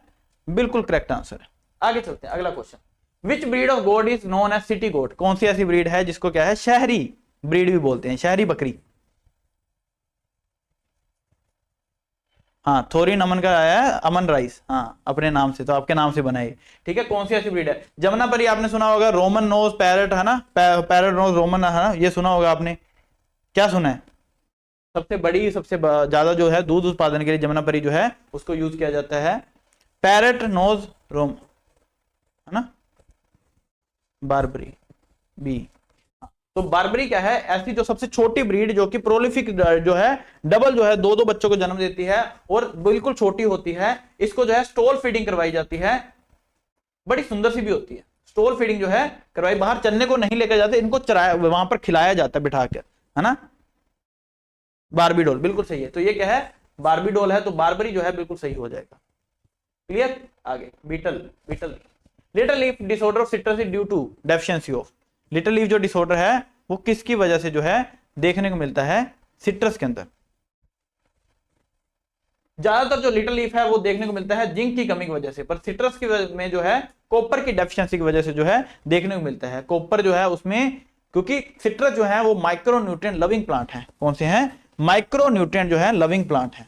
बिल्कुल करेक्ट आंसर है। आगे चलते हैं, अगला question, which breed of goat is known as city goat. कौन सी ऐसी ब्रीड है जिसको क्या है, शहरी ब्रीड भी बोलते हैं, शहरी बकरी। हाँ, थोरिन अमन का आया है, अमन राइस, हाँ अपने नाम से, तो आपके नाम से बनाए, ठीक है। कौन सी ऐसी ब्रीड है, जमुना परी आपने सुना होगा, रोमन नोज पैरट, है ना, पैरट नोज रोमन, है ना, ये सुना होगा आपने। क्या सुना है, सबसे बड़ी, सबसे ज्यादा जो है दूध उत्पादन के लिए जमुना परी जो है उसको यूज किया जाता है, पैरट नोज रोम, है ना, बारबरी बी। तो बारबरी क्या है, ऐसी जो सबसे छोटी ब्रीड जो कि प्रोलिफिक जो है, डबल जो है, 2-2 बच्चों को जन्म देती है और बिल्कुल छोटी होती है। इसको जो है स्टॉल फीडिंग करवाई जाती है, बड़ी सुंदर सी भी होती है। स्टॉल फीडिंग जो है करवाई, बाहर चलने को नहीं लेकर जाते, इनको चराया, वहां पर खिलाया जाता है बिठा कर, है ना। बारबी डॉल बिल्कुल सही है। तो ये क्या है, बारबी डॉल है, तो बारबरी जो है बिल्कुल सही हो जाएगा। क्लियर। आगे beetle, beetle, little leaf disorder of citrus is due to deficiency of. Little leaf जो डिसऑर्डर है वो किसकी वजह से जो है देखने को मिलता है, सिट्रस के अंदर। ज्यादातर जो लिटिल लीफ है वो देखने को मिलता है जिंक की कमी की वजह से, पर सिट्रस की में जो है कॉपर की डेफिशिएंसी की वजह से जो है देखने को मिलता है। कॉपर जो है उसमें, क्योंकि सिट्रस जो है वो माइक्रो न्यूट्रिएंट लविंग प्लांट है। कौन से हैं, माइक्रो न्यूट्रिएंट जो है लविंग प्लांट है।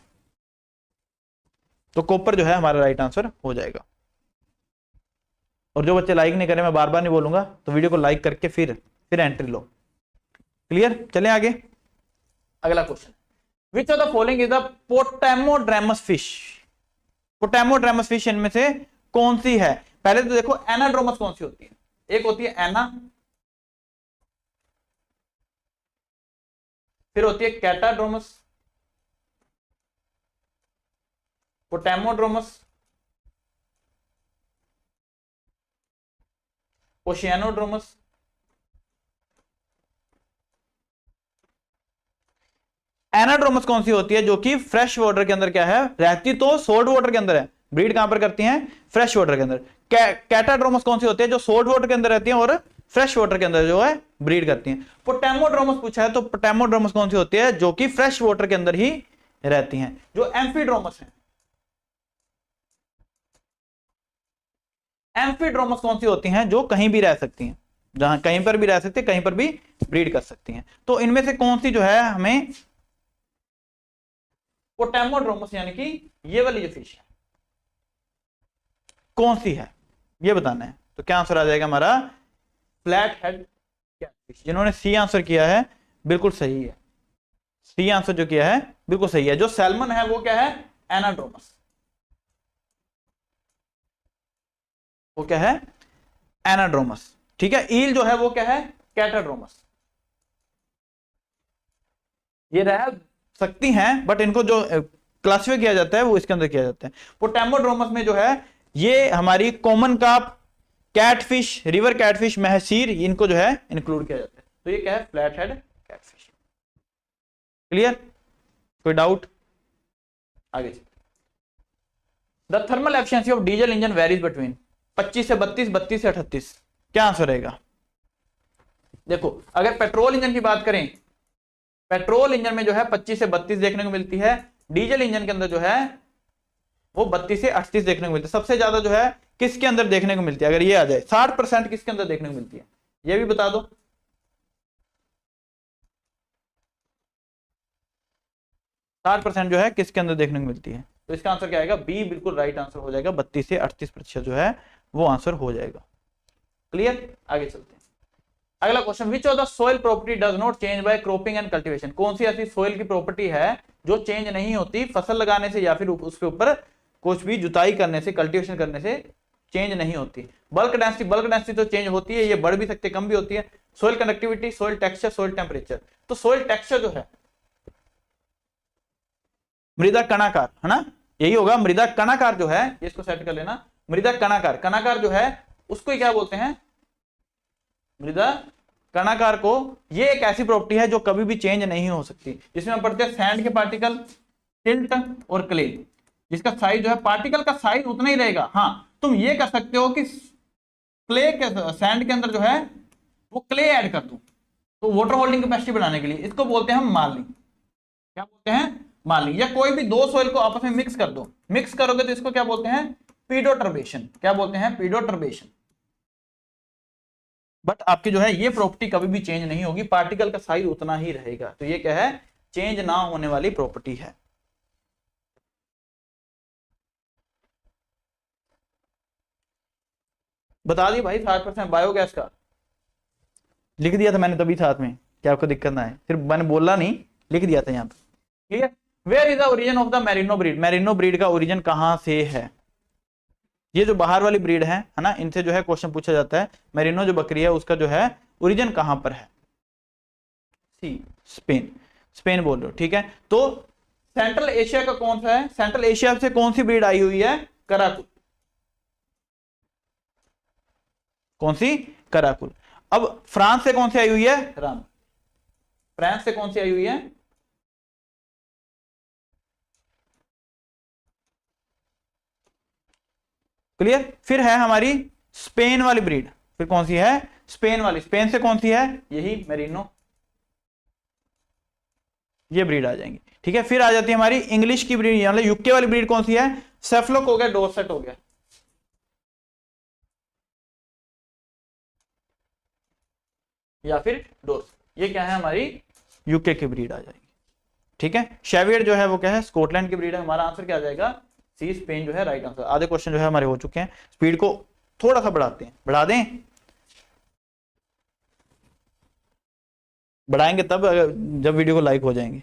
तो कॉपर जो है हमारा राइट आंसर हो जाएगा। और जो बच्चे लाइक नहीं करें, मैं बार बार नहीं बोलूंगा, तो वीडियो को लाइक करके फिर एंट्री लो। क्लियर, चलें आगे। अगला question, which of the following is the potamodromous fish. Potamodromous fish इनमें से कौन सी है। पहले तो देखो एनाड्रोमस कौन सी होती है, एक होती है एना, फिर होती है कैटाड्रोमस, पोटेमोड्रोमस, ओशियानोड्रोमस, एनाड्रोमस कौन सी होती है, जो कि फ्रेश वाटर के अंदर क्या है रहती, तो सोल्ट वाटर के अंदर है। ब्रीड कहां पर करती हैं, फ्रेश वाटर के अंदर। कैटाड्रोमस कौन सी होती है, जो सोल्ट वाटर के अंदर रहती है और फ्रेश वाटर के अंदर जो है ब्रीड करती हैं। पोटेमोड्रोमस पूछा है, तो पोटेमोड्रोमस कौन सी होती है, जो कि फ्रेश वाटर के अंदर ही रहती हैं। जो एम्फीड्रोमस है, एम्फीड्रोमस कौन सी होती हैं, जो कहीं भी रह सकती हैं, जहां कहीं पर भी रह सकती है, कहीं पर भी ब्रीड कर सकती हैं। तो इनमें से कौन सी जो है हमें पोटेमोड्रोमस यानी कि ये वाली जो फिश है कौन सी है, ये बताना है। तो क्या आंसर आ जाएगा हमारा, फ्लैट हेड कैटफिश। जिन्होंने सी आंसर किया है बिल्कुल सही है, सी आंसर जो किया है बिल्कुल सही है। जो सैल्मन है वो क्या है, एनाड्रोमस, वो क्या है, एनाड्रोमस। ठीक है, ईल जो है वो क्या है, कैटाड्रोमस। ये रह सकती हैं बट इनको जो क्लासिफाई किया जाता है वो इसके अंदर किया जाता है। पोटेमोड्रोमस में जो है ये हमारी common carp, catfish, river catfish, mahseer, इनको जो है इंक्लूड किया जाता है। तो ये क्या है, फ्लैट हेड कैटफिश। क्लियर, कोई डाउट? आगे the thermal efficiency of diesel engine varies between 25 से 32, 32 से 38। क्या आंसर रहेगा? देखो अगर पेट्रोल इंजन की बात करें, पेट्रोल इंजन में जो है 25 से 32 देखने को मिलती है, डीजल इंजन के अंदर जो है वो 32 से 38 देखने को मिलती है। सबसे ज्यादा जो है किसके अंदर देखने को मिलती है? अगर ये आ जाए 60% किसके अंदर देखने को मिलती है, ये भी बता दो। 60% जो है किसके अंदर देखने को मिलती है? तो इसका आंसर क्या आएगा? बी बिल्कुल राइट आंसर हो जाएगा। 32 से 38% जो है वो आंसर हो जाएगा। क्लियर, आगे चलते हैं। अगला question, which of the soil property does not change bye cropping and cultivation? कौन सी ऐसी सोइल की प्रॉपर्टी है जो चेंज नहीं होती फसल लगाने से या फिर उसके ऊपर कुछ भी जुताई करने से, कल्टीवेशन करने से चेंज नहीं होती? बल्क डेंसिटी तो चेंज होती है, ये बढ़ भी सकती है, कम भी होती है। Soil conductivity, soil texture, soil temperature. तो सोइल टेक्सचर जो है मृदा कणाकार, है ना, यही होगा। मृदा कणाकार जो है, इसको सेट कर लेना। मृदा कणाकार, कणाकार जो है उसको क्या बोलते हैं? मृदा कणाकार को। ये एक ऐसी प्रॉपर्टी है जो कभी भी चेंज नहीं हो सकती, जिसमें हम पढ़ते हैं सैंड के पार्टिकल, टिल्ट और क्ले। जिसका साइज जो है, पार्टिकल का साइज उतना ही रहेगा। हाँ, तुम ये कर सकते हो कि क्ले के, सैंड के अंदर जो है वो क्ले ऐड कर दूं, तो वाटर होल्डिंग कैपेसिटी बढ़ाने के लिए। इसको बोलते हैं हम मार्लिंग। क्या बोलते हैं? मार्लिंग। या कोई भी दो सोइल को आपस में मिक्स कर दो, मिक्स करोगे तो इसको क्या बोलते हैं? पीडोटर्बेशन। क्या बोलते हैं? पीडोटर्बेशन। बट आपकी जो है ये प्रॉपर्टी कभी भी चेंज नहीं होगी, पार्टिकल का साइज उतना ही रहेगा। तो ये क्या है? चेंज ना होने वाली प्रॉपर्टी है। बता दी भाई। 60% बायोगैस का लिख दिया था मैंने तभी साथ में, क्या आपको दिक्कत ना है? फिर मैंने बोला नहीं, लिख दिया था यहाँ पे। Clear? Where is the origin of the merino breed? Merino breed का ओरिजिन कहां से है? ये जो बाहर वाली ब्रीड है ना, इनसे जो है क्वेश्चन पूछा जाता है। मेरिनो जो बकरी है उसका जो है ओरिजिन कहां पर है? सी, स्पेन। स्पेन बोल रहे हो, ठीक है। तो सेंट्रल एशिया का कौन सा है? सेंट्रल एशिया से कौन सी ब्रीड आई हुई है? कराकुल। कौन सी? कराकुल। अब फ्रांस से कौन सी आई हुई है? राम। फ्रांस से कौन सी आई हुई है? क्लियर? फिर है हमारी स्पेन वाली ब्रीड। फिर कौन सी है? स्पेन वाली। स्पेन से कौन सी है? यही मेरिनो, ये ब्रीड आ जाएंगी। ठीक है, फिर आ जाती है हमारी इंग्लिश की ब्रीड, मतलब यूके वाली ब्रीड। कौन सी है? सेफ्लोक हो गया, डोरसेट हो गया, या फिर डोर्स। ये क्या है? हमारी यूके की ब्रीड आ जाएगी। ठीक है, शेवियर जो है वो क्या है? स्कॉटलैंड की ब्रीड है। हमारा आंसर क्या आ जाएगा? सी, स्पेन जो है राइट आंसर। आधे क्वेश्चन जो है हमारे हो चुके हैं। स्पीड को थोड़ा सा बढ़ाते हैं, बढ़ा दें? बढ़ाएंगे तब जब वीडियो को लाइक हो जाएंगे।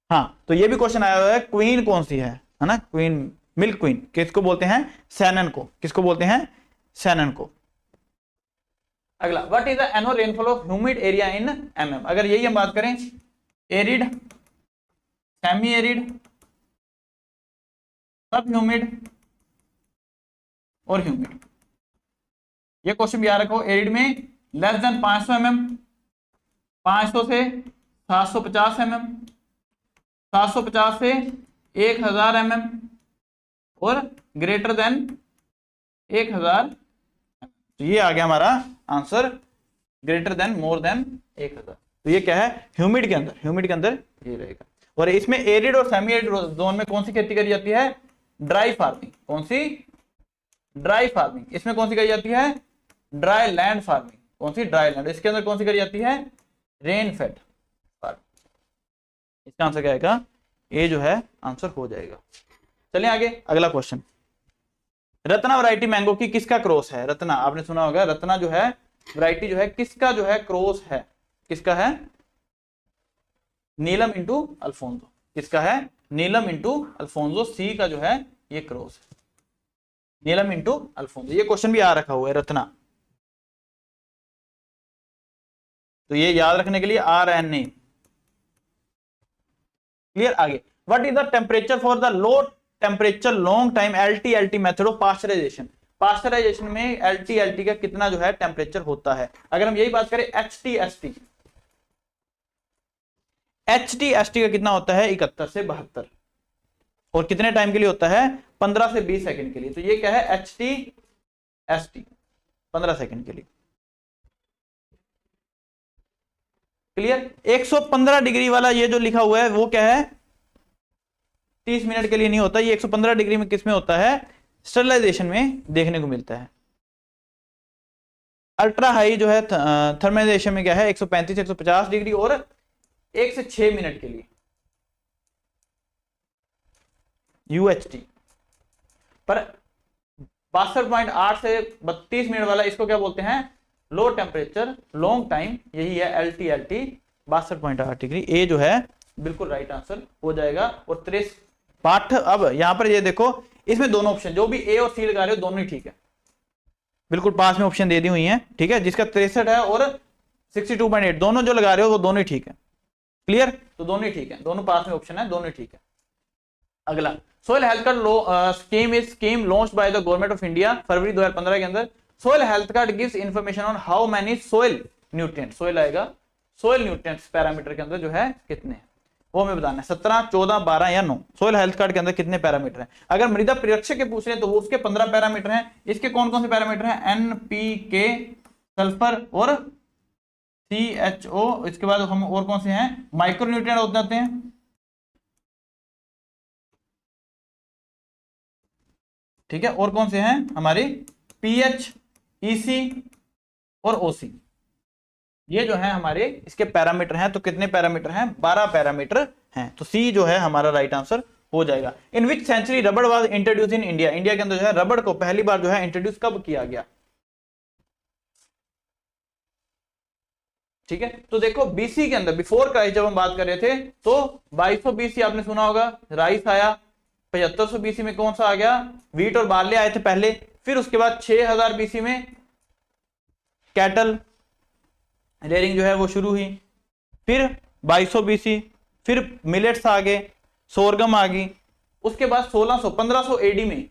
हाँ, तो ये भी क्वेश्चन आया हुआ है, क्वीन कौन सी है ना? क्वीन, मिल्क क्वीन किसको बोलते हैं? सैनन को। किसको बोलते हैं? सैनन को। अगला, what is the annual rainfall of humid area in mm? अगर यही हम बात करें, एरिड, सेमी एरिड, सब ह्यूमिड और ह्यूमिड। ये क्वेश्चन भी याद रखो। एरिड में लेस देन 500 mm, 500 से 750 mm, 750 से 1000 mm और ग्रेटर देन 1000। तो ये आ गया हमारा answer, greater than, more than 1000। तो ये क्या है? ह्यूमिड के अंदर, ह्यूमिड के अंदर ये रहेगा। और इसमें एरिड और सेमी एरिड जोन में कौन सी खेती करी जाती है? Dry farming. कौन सी? Dry farming. इसमें कौन सी करी जाती है? Dry land farming. कौन सी? Dry land. इसके अंदर कौन सी करी जाती है? Rain fade farming. इसका आंसर क्या आएगा? ए जो है आंसर हो जाएगा। चलिए आगे, अगला क्वेश्चन। रत्ना वैरायटी मैंगो की किसका क्रॉस है? रत्ना, आपने सुना होगा। रत्ना जो है वैरायटी जो है किसका जो है क्रॉस है? किसका है? नीलम इंटू अल्फोंसो। किसका है? नीलम इंटू अल्फोंसो। सी का जो है ये क्रॉस है। नीलम इंटू अल्फोंसो, ये क्वेश्चन भी आ रखा हुआ है रत्ना, तो ये याद रखने के लिए RNA। क्लियर। आगे, what is the temperature for the low temperature long time LT method of pasteurisation. Pasteurisation में LT का कितना जो है टेम्परेचर होता है। अगर हम यही बात करें HT/ST का कितना होता है 71 से 72, और कितने टाइम के लिए होता है 15 से 20 सेकंड के लिए। तो ये क्या है HT/ST 15 सेकंड के लिए। क्लियर। 115 डिग्री वाला ये जो लिखा हुआ है वो क्या है 30 मिनट के लिए नहीं होता, ये 115 डिग्री में किस में होता है स्टरलाइजेशन में देखने को मिलता है। अल्ट्रा हाई जो है थर्मलाइजेशन में क्या है 135 से 150 डिग्री और 1 से 6 मिनट के लिए UHT। पर 62.8 से 32 मिनट वाला इसको क्या बोलते हैं लो टेम्परेचर लॉन्ग टाइम, यही है LT 62.8 डिग्री। ए जो है बिल्कुल राइट आंसर हो जाएगा। और 63 पाठ। अब यहां पर ये देखो इसमें दोनों ऑप्शन जो भी ए और सी लगा रहे हो दोनों ही ठीक है, बिल्कुल पास में ऑप्शन दे दी हुई है, ठीक है। जिसका 63 है और 62.8 दोनों जो लगा रहे हो वो दोनों ही ठीक है। क्लियर, तो दोनों ही ठीक है, दोनों पास में ऑप्शन है, दोनों ही ठीक है। अगला, soil health card scheme launched by the government of India फरवरी 2015 के अंदर। Soil health card gives information on how many soil nutrients, soil आएगा सोयल न्यूट्रिएंट्स पैरामीटर के अंदर जो है कितने हैं वो हमें बताना है, 17, 14, 12 या 9। सोयल हेल्थ कार्ड के अंदर कितने पैरामीटर हैं। अगर मृदा परीक्षक के पूछ रहे हैं तो वो उसके 15 पैरामीटर हैं। इसके कौन कौन से पैरामीटर हैं NPK सल्फर और CHO। इसके बाद हम और कौन से हैं माइक्रोन्यूट्रिएंट हो जाते हैं, ठीक है। और कौन से हैं हमारे pH, EC और OC, ये जो है हमारे इसके पैरामीटर हैं। तो कितने पैरामीटर हैं 12 पैरामीटर हैं। तो सी जो है हमारा राइट आंसर हो जाएगा। इन विच सेंचुरी रबड़ was introduce in India, India के अंदर जो है रबड़ को पहली बार जो है इंट्रोड्यूस कब किया गया, ठीक है। तो देखो BC के अंदर बिफोर क्राइस्ट जब हम बात कर रहे थे तो 2200 BC आपने सुना होगा राइस आया, 7500 BC में कौन सा आ गया वीट और बार्ले आए थे पहले, फिर उसके बाद 6000 BC में कैटल रेयरिंग जो है वो शुरू हुई, फिर 2200 BC फिर मिलेट्स आ गए, सोरगम आ गई, उसके बाद 1500 AD में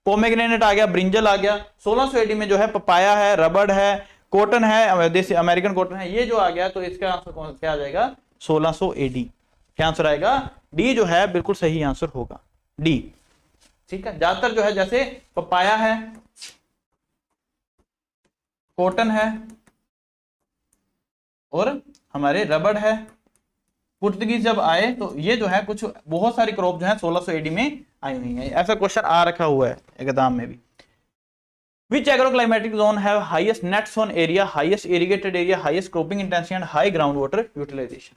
पोमेग्रेनेट आ गया, ब्रिंजल आ गया, 1600 AD में जो है पपाया है, रबड़ है, कॉटन है, देसी अमेरिकन कॉटन है, ये जो आ गया। तो इसका आंसर क्या आ जाएगा 1600 AD। क्या आंसर आएगा डी जो है बिल्कुल सही आंसर होगा डी, ठीक है। ज्यादातर जो है जैसे पपाया है, कॉटन है और हमारे रबड़ है, पुर्तगीज जब आए तो ये जो है कुछ बहुत सारी क्रॉप जो है 1600 AD में आई हुई है। ऐसा क्वेश्चन आ रखा हुआ है एग्जाम में भी। Which agroclimatic zone have highest net sown area, highest irrigated area, highest cropping intensity and high groundwater utilization?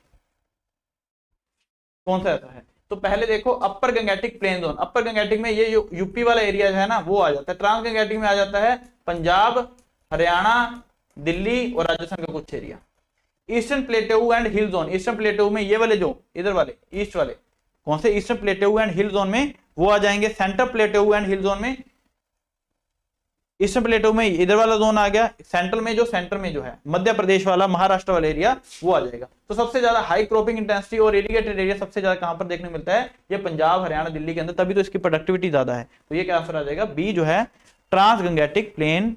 कौन सा ऐसा है। तो पहले देखो अपर गंगेटिक प्लेन जोन, अपर गंगेटिक में ये यूपी वाला एरिया है ना वो आ जाता है, ट्रांस गंगेटिक में आ जाता है पंजाब, हरियाणा, दिल्ली और राजस्थान का कुछ area. Eastern plateau and hill zone, eastern plateau में ये वाले जो इधर वाले ईस्ट वाले कौन से eastern plateau and hill zone में वो आ जाएंगे। सेंट्रल प्लेटेऊ एंड हिल जोन में, ईस्टर्न प्लेटेऊ में इधर वाला जोन आ गया, सेंट्रल में जो है मध्य प्रदेश वाला महाराष्ट्र वाला एरिया वो आ जाएगा। तो सबसे ज्यादा हाई क्रॉपिंग इंटेंसिटी और इरिगेटेड एरिया सबसे ज्यादा कहां पर देखने को मिलता है, ये पंजाब, हरियाणा, दिल्ली के अंदर, तभी तो इसकी प्रोडक्टिविटी ज्यादा है। तो ये क्या आंसर आ जाएगा बी जो है trans gangetic plain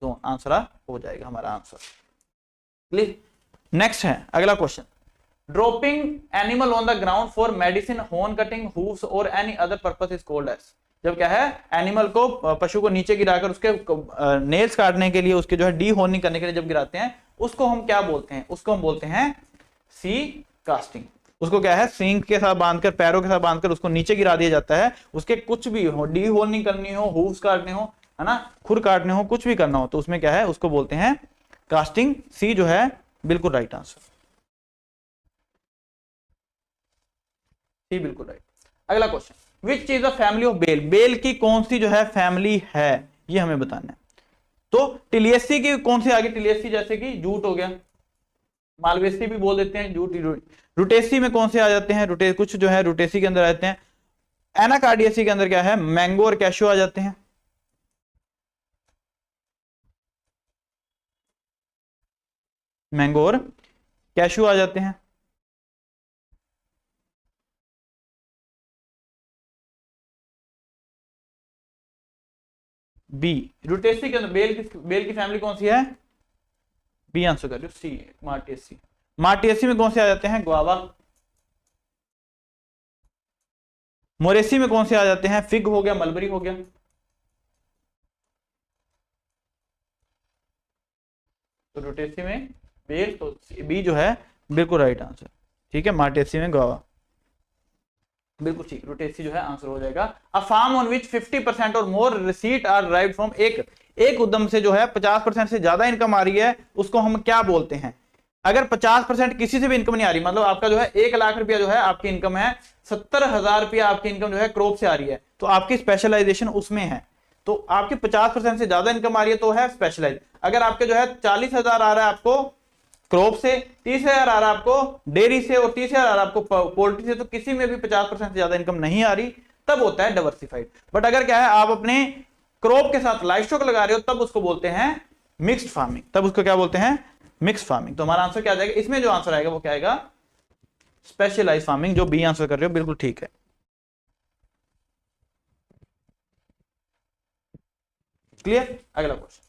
zone answer हो जाएगा हमारा आंसर। क्लियर। नेक्स्ट है अगला question, dropping animal on the ground for medicine, horn cutting, hooves और any other purpose is called as. जब क्या है एनिमल को पशु को नीचे गिराकर उसके नेल्स काटने के लिए, उसके जो है डी होर्निंग करने के लिए जब गिराते हैं उसको हम क्या बोलते हैं, उसको हम बोलते हैं सी कास्टिंग। उसको क्या है सींग के साथ बांधकर, पैरों के साथ बांधकर उसको नीचे गिरा दिया जाता है। उसके कुछ भी हो, डी होर्निंग करनी हो, हूव्स काटने हो, है ना, खुर काटने हो, कुछ भी करना हो तो उसमें क्या है उसको बोलते हैं कास्टिंग। सी जो है बिल्कुल राइट आंसर, सी बिल्कुल राइट। अगला question, which is the family of bael, bael की कौन सी जो है फैमिली है ये हमें बताना है। तो टिलियसी की कौन सी आगे, टिलियसी जैसे कि जूट हो गया, मालवेसी भी बोल देते हैं जूट। रुटेसी में कौन से आ जाते हैं, कुछ जो है रुटेसी के अंदर आ जाते हैं। एनाकार्डियेसी के अंदर क्या है, मैंगो और कैशू आ जाते हैं। मैंगो और कैशू आ जाते हैं। बी, रुटेसी के अंदर बेल की फैमिली कौन सी है, बी आंसर कर रही हो, सी मार्टियेसी। मार्टियेसी में कौन से आ जाते हैं, गुआवा। मोरेसी में कौन से आ जाते हैं, फिग हो गया, मलबरी हो गया। तो रोटेसी में बेल, तो बी जो है बिल्कुल राइट आंसर। ठीक है, मार्टेसी में गुआवा, बिल्कुल ठीक, रोटेसी जो है आंसर हो जाएगा। अ फार्म ऑन विच 50% और मोर रिसीट आर डिराइव्ड फ्रॉम, एक उद्यम से जो है 50% से ज्यादा इनकम आ रही है, उसको हम क्या बोलते हैं। अगर 50% किसी से भी इनकम नहीं आ रही, मतलब आपका जो है 1 लाख रुपया जो है आपकी इनकम है, 70,000 रुपया आपकी इनकम जो है क्रॉप से आ रही है, तो आपकी स्पेशलाइजेशन उसमें है। तो आपकी 50% से ज्यादा इनकम आ रही है तो है स्पेशलाइज। अगर आपके जो है 40,000 आ रहा है आपको क्रॉप से, 30,000 आ रहा है आपको डेयरी से और 30,000 आ रहा है आपको पोल्ट्री से, तो किसी में भी 50% से ज्यादा इनकम नहीं आ रही, तब होता है डाइवर्सिफाइड। बट अगर क्या है, आप अपने क्रॉप के साथ लाइव स्टॉक लगा रहे हो, तब उसको बोलते हैं मिक्स्ड फार्मिंग, तब उसको क्या बोलते हैं, मिक्स्ड फार्मिंग। तो हमारा आंसर क्या आ जाएगा, इसमें जो आंसर आएगा वो क्या आएगा, स्पेशलाइज फार्मिंग, जो बी आंसर कर रहे हो बिल्कुल ठीक है। क्लियर। अगला question,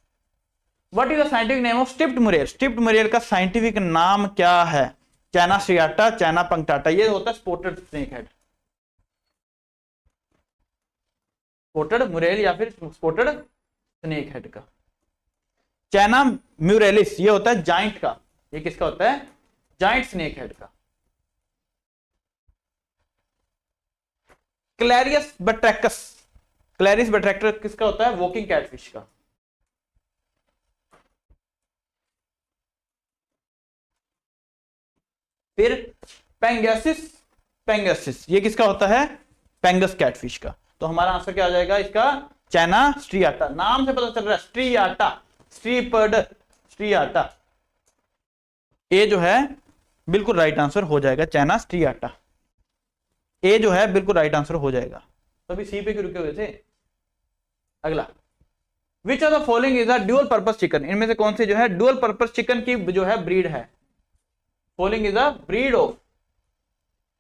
what is the scientific name of striped murrel. Striped murrel का साइंटिफिक नाम क्या है, चाइना स्ट्रियाटा, चाइना पंक्टाटा। ये होता है supported snake head, supported murrel या फिर स्पोर्टेड स्नेक हेड का। चाइना म्यूरेलिस ये होता है जाइंट का, ये किसका होता है, जाइंट स्नेक हेड का। क्लैरियस बट्रैक्स, क्लैरिस बट्रैक्टर किसका होता है, वॉकिंग कैटफिश का। फिर पेंगेसिस, पेंगेसिस ये किसका होता है, पेंगस कैटफिश का। तो हमारा आंसर क्या आ जाएगा इसका, चाइना स्ट्रियाटा। नाम से पता चल रहा है, स्ट्रियाटा, स्ट्रीपर्ड स्ट्रियाटा, ए जो है बिल्कुल राइट आंसर हो जाएगा, चाइना स्ट्रियाटा, ए जो है बिल्कुल राइट आंसर हो जाएगा। तो अभी सी पे क्यों रुके हुए थे। अगला, विच of the following is a dual purpose chicken. इनमें से कौन से जो है ड्यूअल पर्पस चिकन की जो है ब्रीड है। Following is a breed of,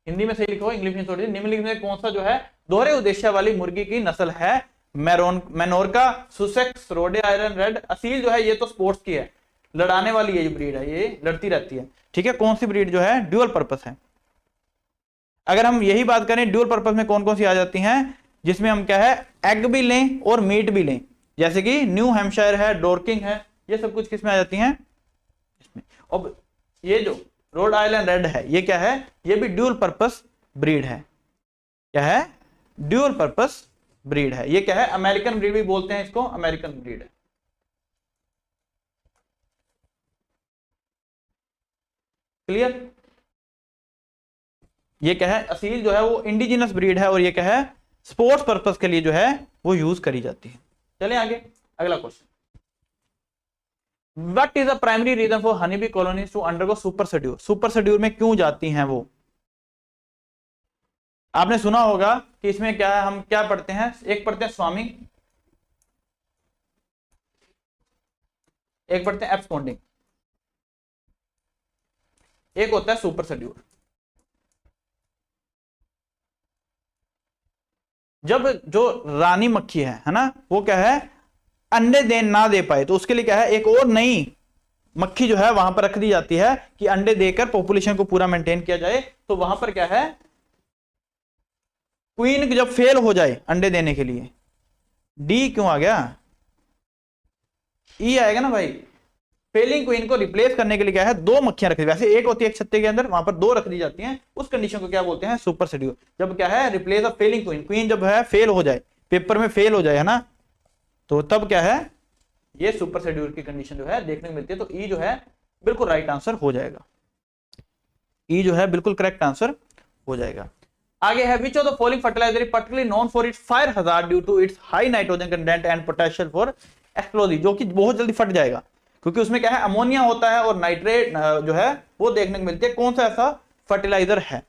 Hindi में सही लिखो, इंग्लिश में थोड़ी, निम्नलिखित में कौन सा जो है दोहरे उद्देश्य वाली मुर्गी की नस्ल है। मेनोरका, सुसेक्स, रोडे आयरन रेड। असील जो है ये तो स्पोर्ट्स की है, लड़ाने वाली ये ब्रीड है, ये लड़ती रहती है। ठीक है, कौन सी ब्रीड जो है ड्यूअल पर्पस है। अगर हम यही बात करें ड्यूअल पर्पस में कौन कौन सी आ जाती हैं, जिसमें हम क्या है एग भी लें और मीट भी लें, जैसे कि न्यू हैम्पशायर है, डोर्किंग है, ये सब कुछ किसमें आ जाती हैं, इसमें। अब ये जो रोड आइलैंड रेड है ये क्या है, ये भी ड्यूअल पर्पस ब्रीड है। क्या है, ड्यूअल पर्पस ब्रीड है। ये क्या है, अमेरिकन ब्रीड भी बोलते हैं इसको, अमेरिकन ब्रीड है। क्लियर। ये क्या है, असील जो है वो इंडिजिनस ब्रीड है, और ये क्या है स्पोर्ट्स पर्पस के लिए जो है वो यूज करी जाती है। चले आगे, अगला question, what is the primary reason for honey bee colonies to undergo supersedure. Supersedure में क्यों जाती हैं वो। आपने सुना होगा कि इसमें क्या है, हम क्या पढ़ते हैं, एक पढ़ते हैं स्वामिंग, एक पढ़ते हैं एब्सकॉन्डिंग, एक होता है सुपर सेड्यूर। जब जो रानी मक्खी है ना, वो क्या है अंडे ना दे पाए, तो उसके लिए क्या है एक और नई मक्खी जो है वहां पर रख दी जाती है कि अंडे देकर पॉपुलेशन को पूरा मेंटेन किया जाए। तो वहां पर क्या है, क्वीन जब फेल हो जाए अंडे देने के लिए, डी क्यों आ गया, ई आएगा ना भाई। फेलिंग क्वीन को रिप्लेस करने के लिए क्या है, दो मक्खियां रख दी, वैसे एक होती है एक छत्ते के अंदर, वहां पर दो रख दी जाती हैं। उस कंडीशन को क्या बोलते हैं, सुपर सेड्यूर। जब क्या है replace of Fehling queen, queen जब है फेल हो जाए, पेपर में फेल हो जाए है ना, तो तब क्या है ये सुपर सेड्यूर की कंडीशन जो है देखने को मिलती है। तो ई जो है बिल्कुल राइट आंसर हो जाएगा, ई जो है बिल्कुल करेक्ट आंसर हो जाएगा। आगे है, which of the following fertiliser is particularly known for its fire hazard due to its high nitrogen content and potential for explosive, जो कि बहुत जल्दी फट जाएगा क्योंकि उसमें क्या है अमोनिया होता है और नाइट्रेट जो है वो देखने को मिलती है। कौन सा ऐसा फर्टिलाइजर है,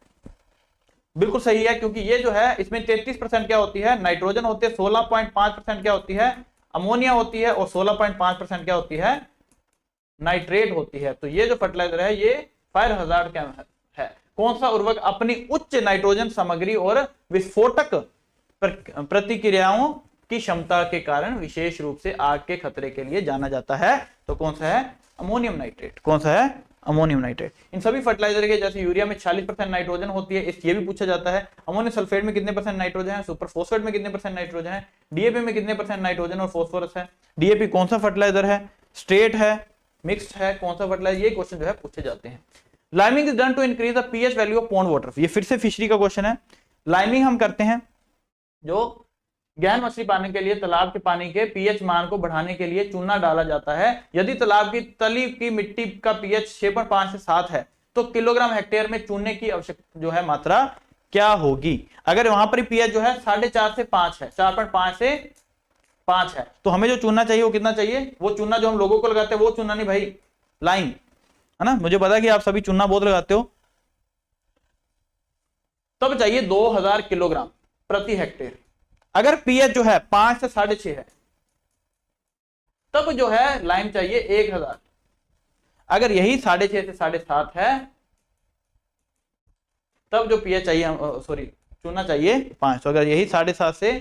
बिल्कुल सही है, क्योंकि ये जो है इसमें 33% क्या होती है, नाइट्रोजन होती है, 16.5% क्या होती है, अमोनिया होती है, और 16.5% क्या होती है, नाइट्रेट होती है। तो ये जो फर्टिलाइजर है ये फायर हजार्ड क्या है। कौन सा उर्वरक अपनी उच्च नाइट्रोजन सामग्री और विस्फोटक प्रतिक्रियाओं की क्षमता के कारण विशेष रूप से आग के खतरे के लिए जाना जाता है? तो कौन सा है, अमोनियम नाइट्रेट। कौन सा है, अमोनियम नाइट्रेट। इन सभी फर्टिलाइजर के जैसे यूरिया में 40% नाइट्रोजन होती है, ये भी पूछा जाता है। अमोनियम सल्फेट में कितने परसेंट नाइट्रोजन है, सुपर फॉस्फेट में कितने परसेंट नाइट्रोजन है, डीएपी में कितने परसेंट नाइट्रोजन और फॉस्फोरस है। डीएपी कौन सा फर्टिलाइजर है, स्ट्रेट है, मिक्स्ड है, कौन सा फर्टिलाइजर, ये क्वेश्चन जो है पूछे जाते हैं। Liming is done to increase the pH value of pond water. ये फिर से फिशरी का क्वेश्चन है। लाइमिंग हम करते हैं जो गहन मछली पाने के लिए तालाब के पानी के पीएच मान को बढ़ाने के लिए चूना डाला जाता है। यदि तालाब की तली की मिट्टी का पीएच 6.5 से 7 है तो किलोग्राम हेक्टेयर में चूने की आवश्यक जो है मात्रा क्या होगी। अगर वहां पर पीएच जो है 4.5 से 5 है, 4.5 से 5 है, तो हमें जो चूना चाहिए वो कितना चाहिए, वो चूना जो हम लोगों को लगाते हैं वो चूना नहीं भाई, लाइम है ना। मुझे पता है कि आप सभी चूना बहुत लगाते हो। तब चाहिए 2000 किलोग्राम प्रति हेक्टेयर। अगर पीएच जो है 5 से 6.5 है तब जो है लाइम चाहिए 1000। अगर यही 6.5 से 7.5 है तब जो पीएच चाहिए, सॉरी चूना चाहिए 500। अगर यही 7.5 से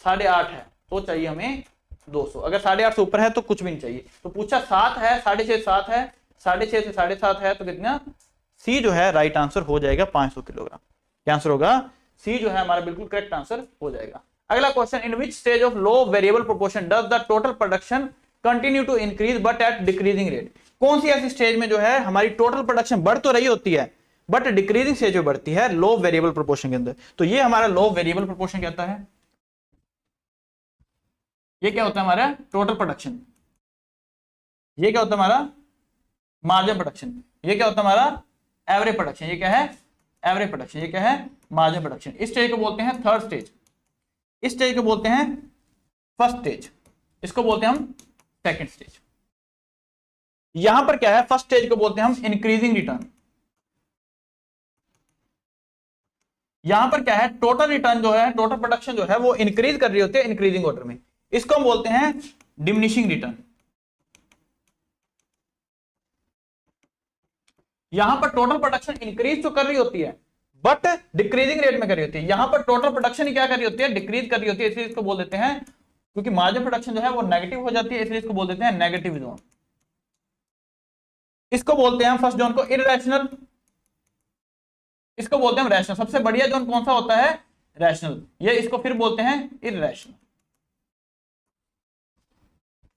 8.5 है तो चाहिए हमें 200। अगर 8.5 से ऊपर है तो कुछ भी नहीं चाहिए। तो पूछा 7 है, 6.5 से 7 है, 6.5 से 7.5 है, तो कितना, सी जो है राइट आंसर हो जाएगा 500 किलोग्राम। क्या आंसर होगा, सी जो है हमारा बिल्कुल करेक्ट आंसर हो जाएगा। अगला question, in which stage of law variable proportion does the total production continue to increase but at decreasing rate. कौन सी ऐसी स्टेज में जो है हमारी टोटल प्रोडक्शन बढ़ तो रही होती है बट डिक्रीजिंग स्टेज में बढ़ती है, लो वेरिएबल प्रोपोर्शन के अंदर। तो ये हमारा लो वेरिएबल प्रोपोर्शन कहता है। ये क्या होता है हमारा टोटल प्रोडक्शन, ये क्या होता है हमारा मार्जिन प्रोडक्शन, ये क्या होता है हमारा एवरेज प्रोडक्शन, ये क्या है एवरेज प्रोडक्शन, ये क्या है मार्जिन प्रोडक्शन। इस स्टेज को बोलते हैं थर्ड स्टेज, इस स्टेज को बोलते हैं फर्स्ट स्टेज, इसको बोलते हैं हम सेकंड स्टेज। यहां पर क्या है, फर्स्ट स्टेज को बोलते हैं हम इंक्रीजिंग रिटर्न। यहां पर क्या है, टोटल रिटर्न जो है, टोटल प्रोडक्शन जो है वो इंक्रीज कर रही होती है इंक्रीजिंग ऑर्डर में, इसको हम बोलते हैं डिमिनिशिंग रिटर्न। यहां पर टोटल प्रोडक्शन इंक्रीज तो कर रही होती है बट डिक्रीजिंग रेट में कर रही होती है। यहां पर टोटल प्रोडक्शन ही क्या कर रही होती है, डिक्रीज कर रही होती है, इसलिए इसको बोल देते हैं, क्योंकि मार्जिन प्रोडक्शन जो है वो नेगेटिव हो जाती है, इसलिए इसको बोल देते हैं नेगेटिव जोन। इसको बोलते हैं फर्स्ट जोन को इररेशनल, इसको बोलते हैं रैशनल। सबसे बढ़िया जोन कौन सा होता है, रैशनल। ये इसको फिर बोलते हैं इररेशनल।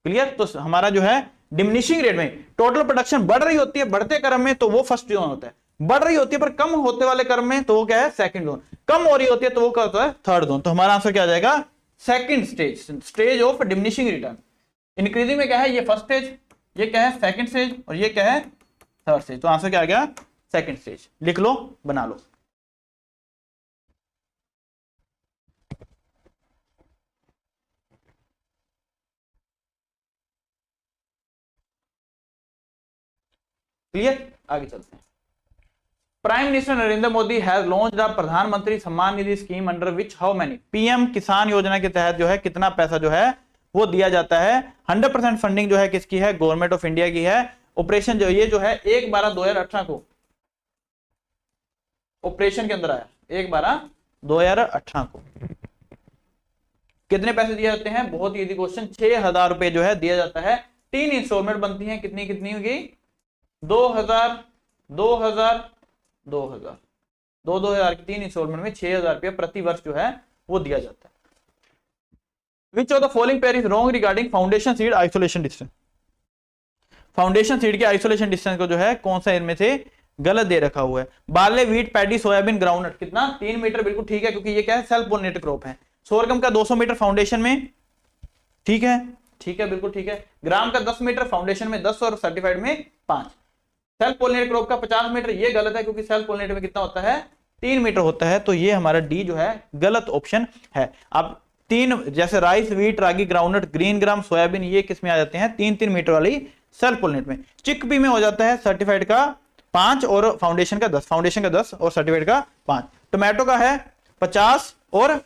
क्लियर। तो हमारा जो है डिमिनिशिंग रेट में टोटल प्रोडक्शन बढ़ रही होती है बढ़ते क्रम में, तो वो फर्स्ट जोन होता है। बढ़ रही होती है पर कम होते वाले क्रम में, तो वो क्या है सेकंड जोन। कम हो रही होती है तो वो क्या होता है थर्ड जोन। तो हमारा आंसर क्या आ जाएगा, second stage, stage of diminishing return. Increasing में क्या है, ये फर्स्ट स्टेज, ये क्या है सेकंड स्टेज, और ये क्या है थर्ड स्टेज। तो आंसर क्या आ गया, सेकंड स्टेज। लिख लो, बना लो। क्लियर, आगे चलते हैं। Prime minister Narendra Modi has launched the Pradhan Mantri Samman Nidhi scheme under which how many. PM Kisan Yojana के तहत जो है कितना पैसा जो है वो दिया जाता है। 100% फंडिंग जो है किसकी है, गवर्नमेंट ऑफ इंडिया की है। ऑपरेशन जो ये जो है 1/12/2018 को ऑपरेशन के अंदर आया, 1/12/2018 को। कितने पैसे दिए जाते हैं, बहुत इजी क्वेश्चन, 6000 रुपए जो है दिया जाता है। 3 इंस्टॉलमेंट बनती हैं, कितनी कितनी होगी, 2000 2000 2000 2000 की 3 इंस्टॉलमेंट में 6000 रुपया प्रति वर्ष जो है वो दिया जाता है। Which of the following pair is wrong regarding foundation seed isolation distance. Foundation seed के आइसोलेशन डिस्टेंस को जो है कौन सा इनमें से गलत दे रखा हुआ है। Barley, wheat, paddy, soybean, groundnut कितना 3 मीटर, बिल्कुल ठीक है, क्योंकि ये क्या है सेल्फ पॉलिनेटेड क्रॉप है। सोरगम का 200 मीटर फाउंडेशन में, ठीक है, ठीक है, बिल्कुल ठीक है। ग्राम का 10 मीटर फाउंडेशन में 10 और सर्टिफाइड में 5। सेल्फ पोलिनेटेड क्रॉप का 50 मीटर, ये गलत है, क्योंकि सेल्फ पोलिनेटेड में कितना होता है 3 मीटर होता है। तो ये हमारा डी जो है गलत ऑप्शन है। अब 3 जैसे राइस, व्हीट, रागी, ग्राउंडनट, ग्रीन ग्राम, सोयाबीन, ये किस में आ जाते हैं 3-3 मीटर वाली सेल्फ पोलिनेट में। चिकपी में हो जाता है सर्टिफाइड का 5 और फाउंडेशन का 10, फाउंडेशन का 10 और सर्टिफिकेट का 5। टोमेटो का है 50 और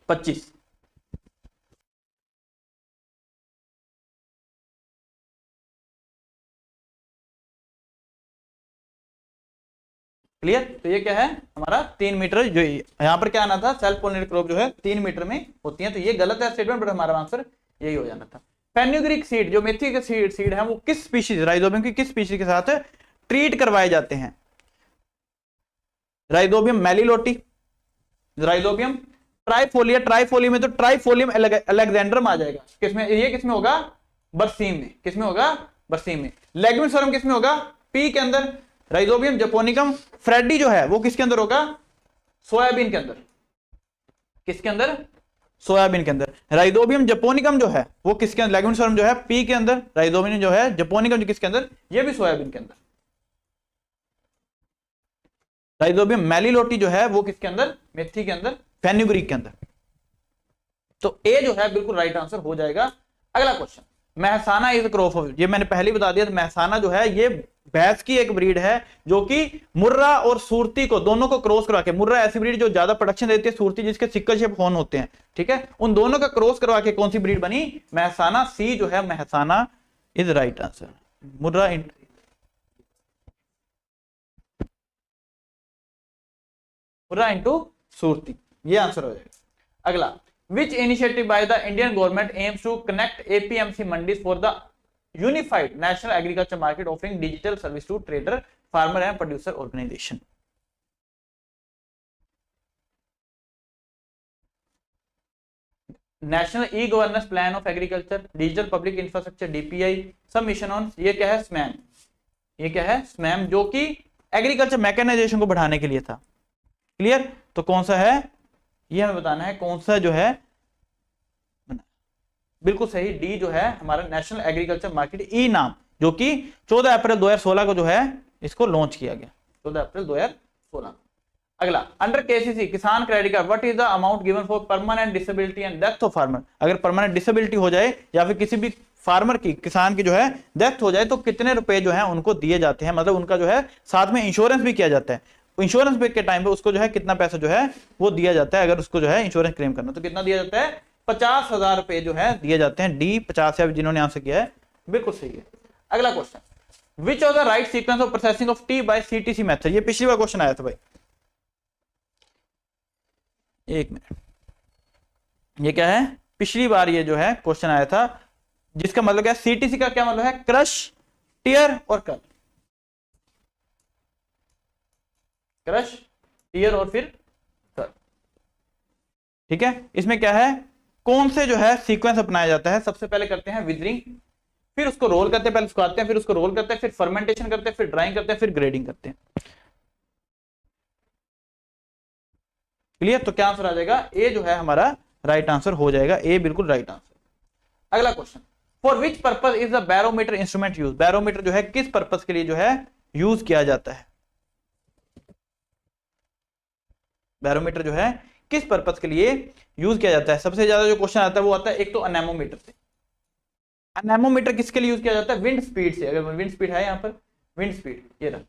25। क्लियर? तो ये क्या है हमारा 3 मीटर, जो यहां पर क्या आना था, सेल्फ पोलिनेटेड क्रॉप जो है 3 मीटर में होती है, तो ये गलत है स्टेटमेंट, बट हमारा आंसर यही हो जाना था। फेन्यूग्रीक सीड, जो मेथी के सीड है, वो किस स्पीशीज, राइजोबियम की किस स्पीशीज के साथ ट्रीट करवाए जाते हैं? राइजोबियम मेलिलोटी, राइजोबियम ट्राइफोलिया, ट्राइफोलिया में तो ट्राइफोलियम अलेक्जेंड्रम आ जाएगा। किसमें? ये किसमें होगा? बरसीम में। किसमें होगा? बरसीम में। लेग्यूमिनोरम किसमें होगा? पी के अंदर। राइजोबियम जपोनिकम फ्रेडी जो है वो किसके अंदर होगा? सोयाबीन के अंदर। किसके अंदर? सोयाबीन के अंदर। राइजोबियम जपोनिकम जो है वो किसके अंदर? लेग्यूमिनोरम जो है पी के अंदर, राइजोबियम जो है जपोनिकम जो किसके अंदर? ये भी सोयाबीन के अंदर। राइजोबियम मेलिलोटी जो है वो किसके अंदर? मेथी के अंदर, फेन्यूग्रीक के अंदर। तो ए जो है बिल्कुल राइट आंसर हो जाएगा। अगला question, Mehsana is crop of, ये मैंने पहले बता दिया, महसाना जो है ये भैंस की एक ब्रीड है जो कि मुर्रा और सूरती को दोनों को क्रॉस करवा के, मुर्रा ऐसी ब्रीड जो ज्यादा प्रोडक्शन देती है, सूरती जिसके सिक्कल शेप हॉर्न होते हैं, ठीक है, उन दोनों का क्रॉस करवा के कौन सी ब्रीड बनी? महसाना। सी जो है Mehsana is right answer. Murrah into Surti, ये आंसर हो जाएगा। अगला, which initiative by the Indian government aims to connect APMC mandis for the unified national agriculture market offering digital service to trader, farmer and producer organisation? National e governance plan of agriculture, digital public infrastructure DPI, sub mission on, ये क्या है? SMAM. ये क्या है? SMAM, जो कि agriculture mechanisation को बढ़ाने के लिए था। क्लियर? तो कौन सा है ये हमें बताना है, कौन सा जो है बिल्कुल सही, डी जो है हमारा नेशनल एग्रीकल्चर मार्केट ई नाम, जो कि 14 अप्रैल 2016 को जो है इसको लॉन्च किया गया, 14 अप्रैल 2016। अगला, अंडर केसीसी किसान credit card, what is the amount given for permanent disability and death of farmer? अगर परमानेंट डिसेबिलिटी हो जाए या फिर किसी भी फार्मर की, किसान की जो है डेथ हो जाए, तो कितने रुपए जो है उनको दिए जाते हैं, मतलब उनका जो है साथ में इंश्योरेंस भी किया जाता है, इंश्योरेंस के टाइम पे उसको जो है कितना पैसा जो है वो दिया जाता है, अगर उसको जो है इंश्योरेंस क्लेम करना, तो कितना दिया जाता है? 50,000 रुपए जो है दिए जाते हैं। डी 50 है, जिन्होंने आंसर किया है बिल्कुल सही है। अगला question, which of the right sequence of processing of tea by CTC method? ये पिछली बार क्वेश्चन आया था भाई, एक मिनट, ये क्या है? पिछली बार ये जो है क्वेश्चन आया था, जिसका मतलब क्या है? सीटीसी का क्या मतलब है? क्रश, टीयर और कट। क्रश, टीयर और फिर कट, ठीक है। इसमें क्या है, कौन से जो है सीक्वेंस अपनाया जाता है? सबसे पहले करते हैं विदरिंग, फिर उसको रोल करते हैं, पहले सुखाते हैं, फिर उसको रोल करते हैं, फिर फर्मेंटेशन करते हैं, फिर ड्राइंग करते हैं, फिर ग्रेडिंग करते हैं। क्लियर? तो क्या आंसर आ जाएगा? ए जो है हमारा राइट आंसर हो जाएगा, ए बिल्कुल राइट आंसर। अगला question, for which purpose is the barometer instrument use? Barometer जो है किस पर्पज के लिए जो है यूज किया जाता है? बैरोमीटर जो है किस पर्पज के लिए यूज किया जाता है? सबसे ज्यादा जो क्वेश्चन आता है वो आता है एक तो अनेमोमीटर से। अनेमोमीटर किसके लिए यूज किया जाता है? विंड स्पीड से। अगर विंड स्पीड है यहां पर, विंड स्पीड ये रहा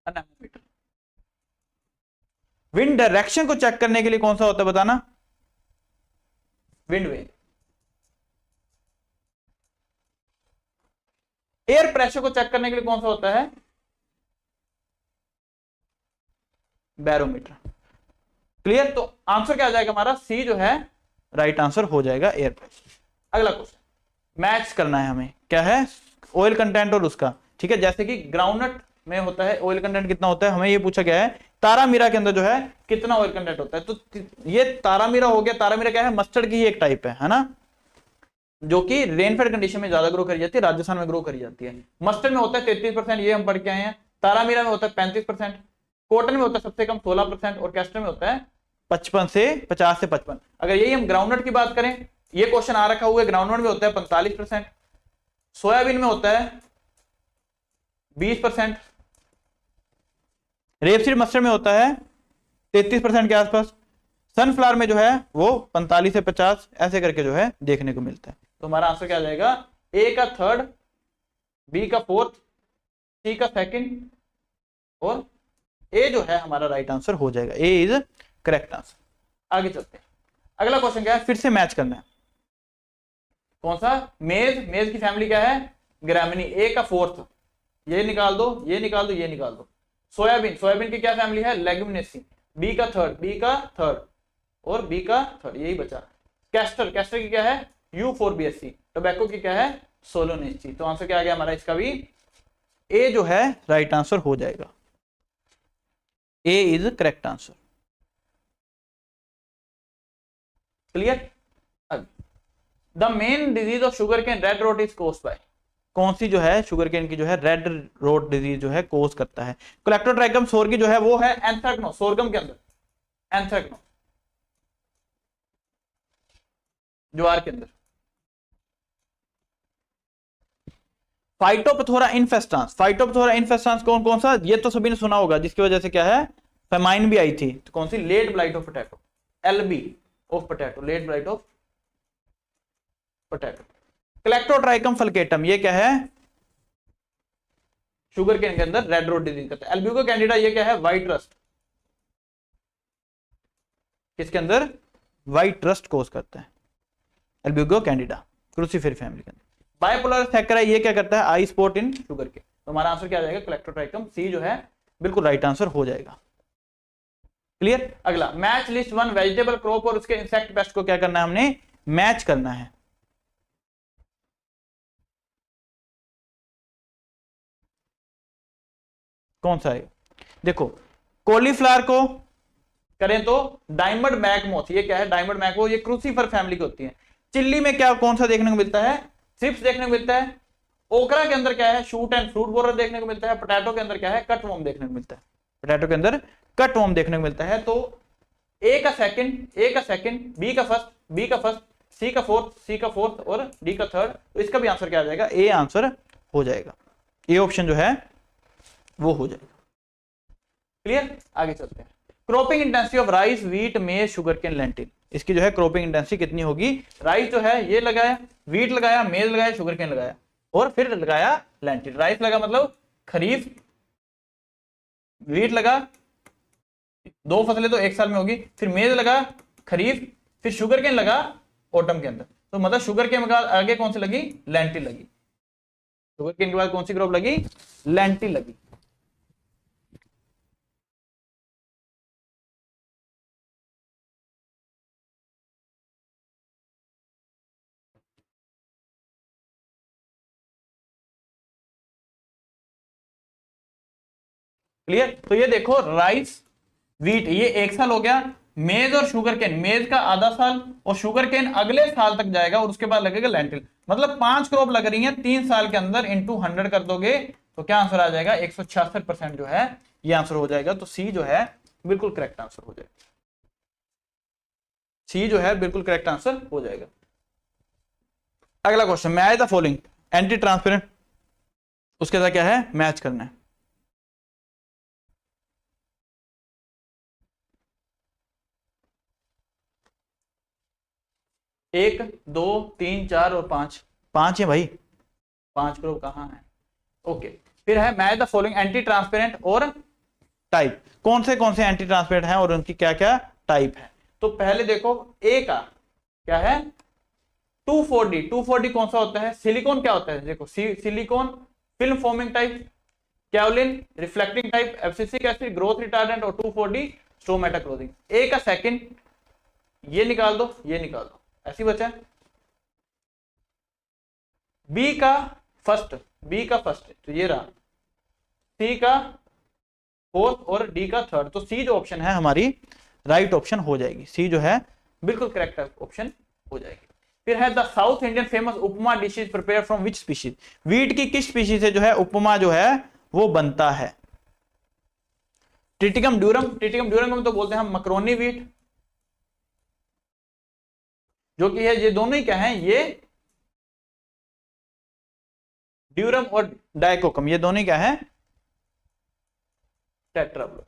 अनेमोमीटर। विंड डायरेक्शन को चेक करने के लिए कौन सा होता है बताना? Wind wave. एयर प्रेशर को चेक करने के लिए कौन सा होता है? बैरोमीटर। क्लियर? तो आंसर क्या आ जाएगा हमारा? सी जो है राइट आंसर हो जाएगा, एयर प्रेशर। अगला क्वेश्चन, मैच करना है हमें, क्या है? ऑयल कंटेंट और उसका, ठीक है। जैसे कि ग्राउंडनट में होता है ऑयल कंटेंट कितना होता है, हमें ये पूछा गया है तारामीरा के अंदर जो है कितना ऑयल कंटेंट होता है। तो ये तारामीरा हो गया, तारामीरा क्या है? मस्टर्ड की ही एक टाइप है ना, जो कि रेनफेड कंडीशन में ज्यादा ग्रो करी जाती है, राजस्थान में ग्रो करी जाती है। मस्टर्ड में होता है 33%, ये हम पढ़ के आए हैं। तारामीरा में होता है 35%, कॉटन में होता है सबसे कम 16% और कैस्टर में होता है 50 से 55। अगर यही हम ग्राउंडनट की बात करें, ये क्वेश्चन आ रखा हुआ है, ग्राउंडनट में होता है 45%, सोयाबीन में होता है 20%, रेपसीड मस्टर्ड में होता है 33% के आसपास, सनफ्लावर में जो है वो 45 से 50 ऐसे करके जो है देखने को मिलता है। तो हमारा आंसर क्या आ जाएगा? ए का थर्ड, बी का फोर्थ, सी का सेकंड, और ए जो है हमारा राइट आंसर हो जाएगा। A is correct answer. आगे चलते हैं, अगला क्वेश्चन क्या है, फिर से मैच करना है। कौन सा? मेज, मेज की फैमिली क्या है? ग्रामिनी। ए का फोर्थ, ये निकाल दो, ये निकाल दो, ये निकाल दो। सोयाबीन, सोयाबीन की क्या फैमिली है? लेग्युमिनेसी। बी का थर्ड, बी का थर्ड और बी का थर्ड, यही बचा। कैस्टर, कैस्टर की क्या है? U4BSC। टोबैको की क्या है? सोलोनेसी। तो आंसर क्या आ गया हमारा इसका भी? ए जो है राइट आंसर हो जाएगा। A is correct answer. Clear? The main disease of sugar cane red rot is caused by. कौन सी जो है शुगर केन की जो है रेड रोट डिजीज जो है कोज करता है? कोलेक्टोट्राइकम सोरगी जो है वो है एंथ्रेक्नोज, सोरगम के अंदर एंथ्रेक्नोज, ज्वार के अंदर। फाइटोपथोरा इन्फेस्टांस, फाइटोपथोरा इन्फेस्टांस कौन कौन सा? ये तो सभी ने सुना होगा, जिसकी वजह से क्या है फेमाइन भी आई थी। तो कौन सी? Late blight of potato, LB of potato, late blight of potato. Colletotrichum falcatum, ये क्या है? शुगर केन के अंदर रेड रोट डिजीज करता है। एल्ब्यूको कैंडिडा, ये क्या है? व्हाइट रस्ट, किसके अंदर? व्हाइट रस्ट कोज करता है एल्ब्यूको कैंडिडा, क्रूसीफेरी फैमिली के अंदर। बाइपोलर सैकराई, ये क्या करता है? आई स्पॉट इन शुगर के। तो हमारा आंसर क्या आ जाएगा? कोलेक्टोट्राइकम, सी जो है बिल्कुल राइट आंसर हो जाएगा। क्लियर? अगला, match list one vegetable crop और उसके इंसेक्ट पेस्ट को क्या करना है हमने? मैच करना है। कौन सा है? देखो, कॉलीफ्लावर को करें तो डायमंड मैकमोथ, ये क्या है? डायमंड मैकमोथ, ये क्रूसीफर फैमिली की होती है। चिल्ली में क्या कौन सा देखने को मिलता है? चिप्स देखने को मिलता है। ओकरा के अंदर क्या है? शूट एंड फ्रूट बोरर देखने को मिलता है। पोटैटो के अंदर क्या है? कटवर्म देखने को मिलता है। पोटैटो के अंदर कटवर्म देखने को मिलता है। तो ए का सेकंड, ए का सेकंड, बी का फर्स्ट, बी का फर्स्ट, सी का फोर्थ, सी का फोर्थ और डी का थर्ड। तो इसका भी आंसर क्या आ जाएगा? ए आंसर हो जाएगा। ए ऑप्शन जो है वो हो जाएगा। क्लियर? आगे चलते हैं। Cropping intensity of rice, wheat, मेज, शुगर केन, लेंटिल। इसकी जो है क्रॉपिंग इंटेंसिटी कितनी होगी? राइस जो है ये लगाया, व्हीट लगाया, मेज लगाया, शुगर केन लगाया और फिर लगाया लेंटिल। राइस लगा मतलब खरीफ, व्हीट लगा, दो फसलें तो एक साल में होगी, फिर मेज लगा खरीफ, फिर शुगर केन लगा ऑटम के अंदर। तो मतलब शुगर केन के आगे कौन सी लगी? लेंटिल लगी। शुगर केन के बाद कौन सी क्रॉप लगी? लेंटिल लगी। क्लियर? तो ये देखो, राइस, व्हीट ये एक साल हो गया। मेज और शुगर केन, मेज का आधा साल और शुगर केन अगले साल तक जाएगा और उसके बाद लगेगा लेंटिल। मतलब 5 क्रॉप लग रही हैं 3 साल के अंदर, इंटू 100 कर दोगे तो क्या आंसर आ जाएगा? 166% जो है ये आंसर हो जाएगा। तो सी जो है बिल्कुल करेक्ट आंसर हो जाएगा। सी जो है बिल्कुल करेक्ट आंसर हो जाएगा। अगला question, match the following anti transparent, उसके साथ क्या है? मैच करना है। 1 2 3 4 और 5, 5 है भाई, 5 क्रॉप कहाँ है? ओके, फिर है match the following anti transparent और टाइप। कौन से एंटी ट्रांसपेरेंट हैं और उनकी क्या क्या टाइप है? तो पहले देखो, ए का क्या है? 2,4-D। 2,4-D कौन सा होता है? सिलिकॉन क्या होता है? देखो, silicon film forming type, kaolin reflecting type, abscisic acid growth retardant और 2,4-D स्ट्रोमेटा क्लोजिंग। ए का सेकंड, ये निकाल दो, ये निकाल दो, ऐसी बचा। बी का फर्स्ट, बी का फर्स्ट तो ये रहा, सी का फोर्थ और डी का थर्ड। तो सी जो ऑप्शन है हमारी राइट ऑप्शन हो जाएगी। सी जो है बिल्कुल करेक्ट ऑप्शन हो जाएगी। फिर है the south Indian famous upma dishes prepare from which species. Wheat की किस स्पीशीज से जो है उपमा जो है वो बनता है? ट्रिटिकम ड्यूरम, ट्रिटिकम ड्यूरम हम तो बोलते हैं हम मकरोनी व्हीट, जो कि है ये दोनों ही क्या है? ये ड्यूरम और डाइकोकम, ये दोनों ही क्या है? टेट्राब्लोइड।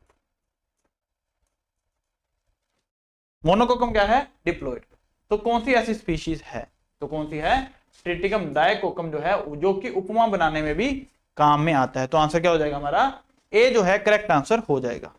मोनोकोकम क्या है? डिप्लोइड। तो कौन सी ऐसी स्पीशीज है? तो कौन सी है? ट्रिटिकम डाइकोकम जो है, जो कि उपमा बनाने में भी काम में आता है। तो आंसर क्या हो जाएगा हमारा, ए जो है करेक्ट आंसर हो जाएगा।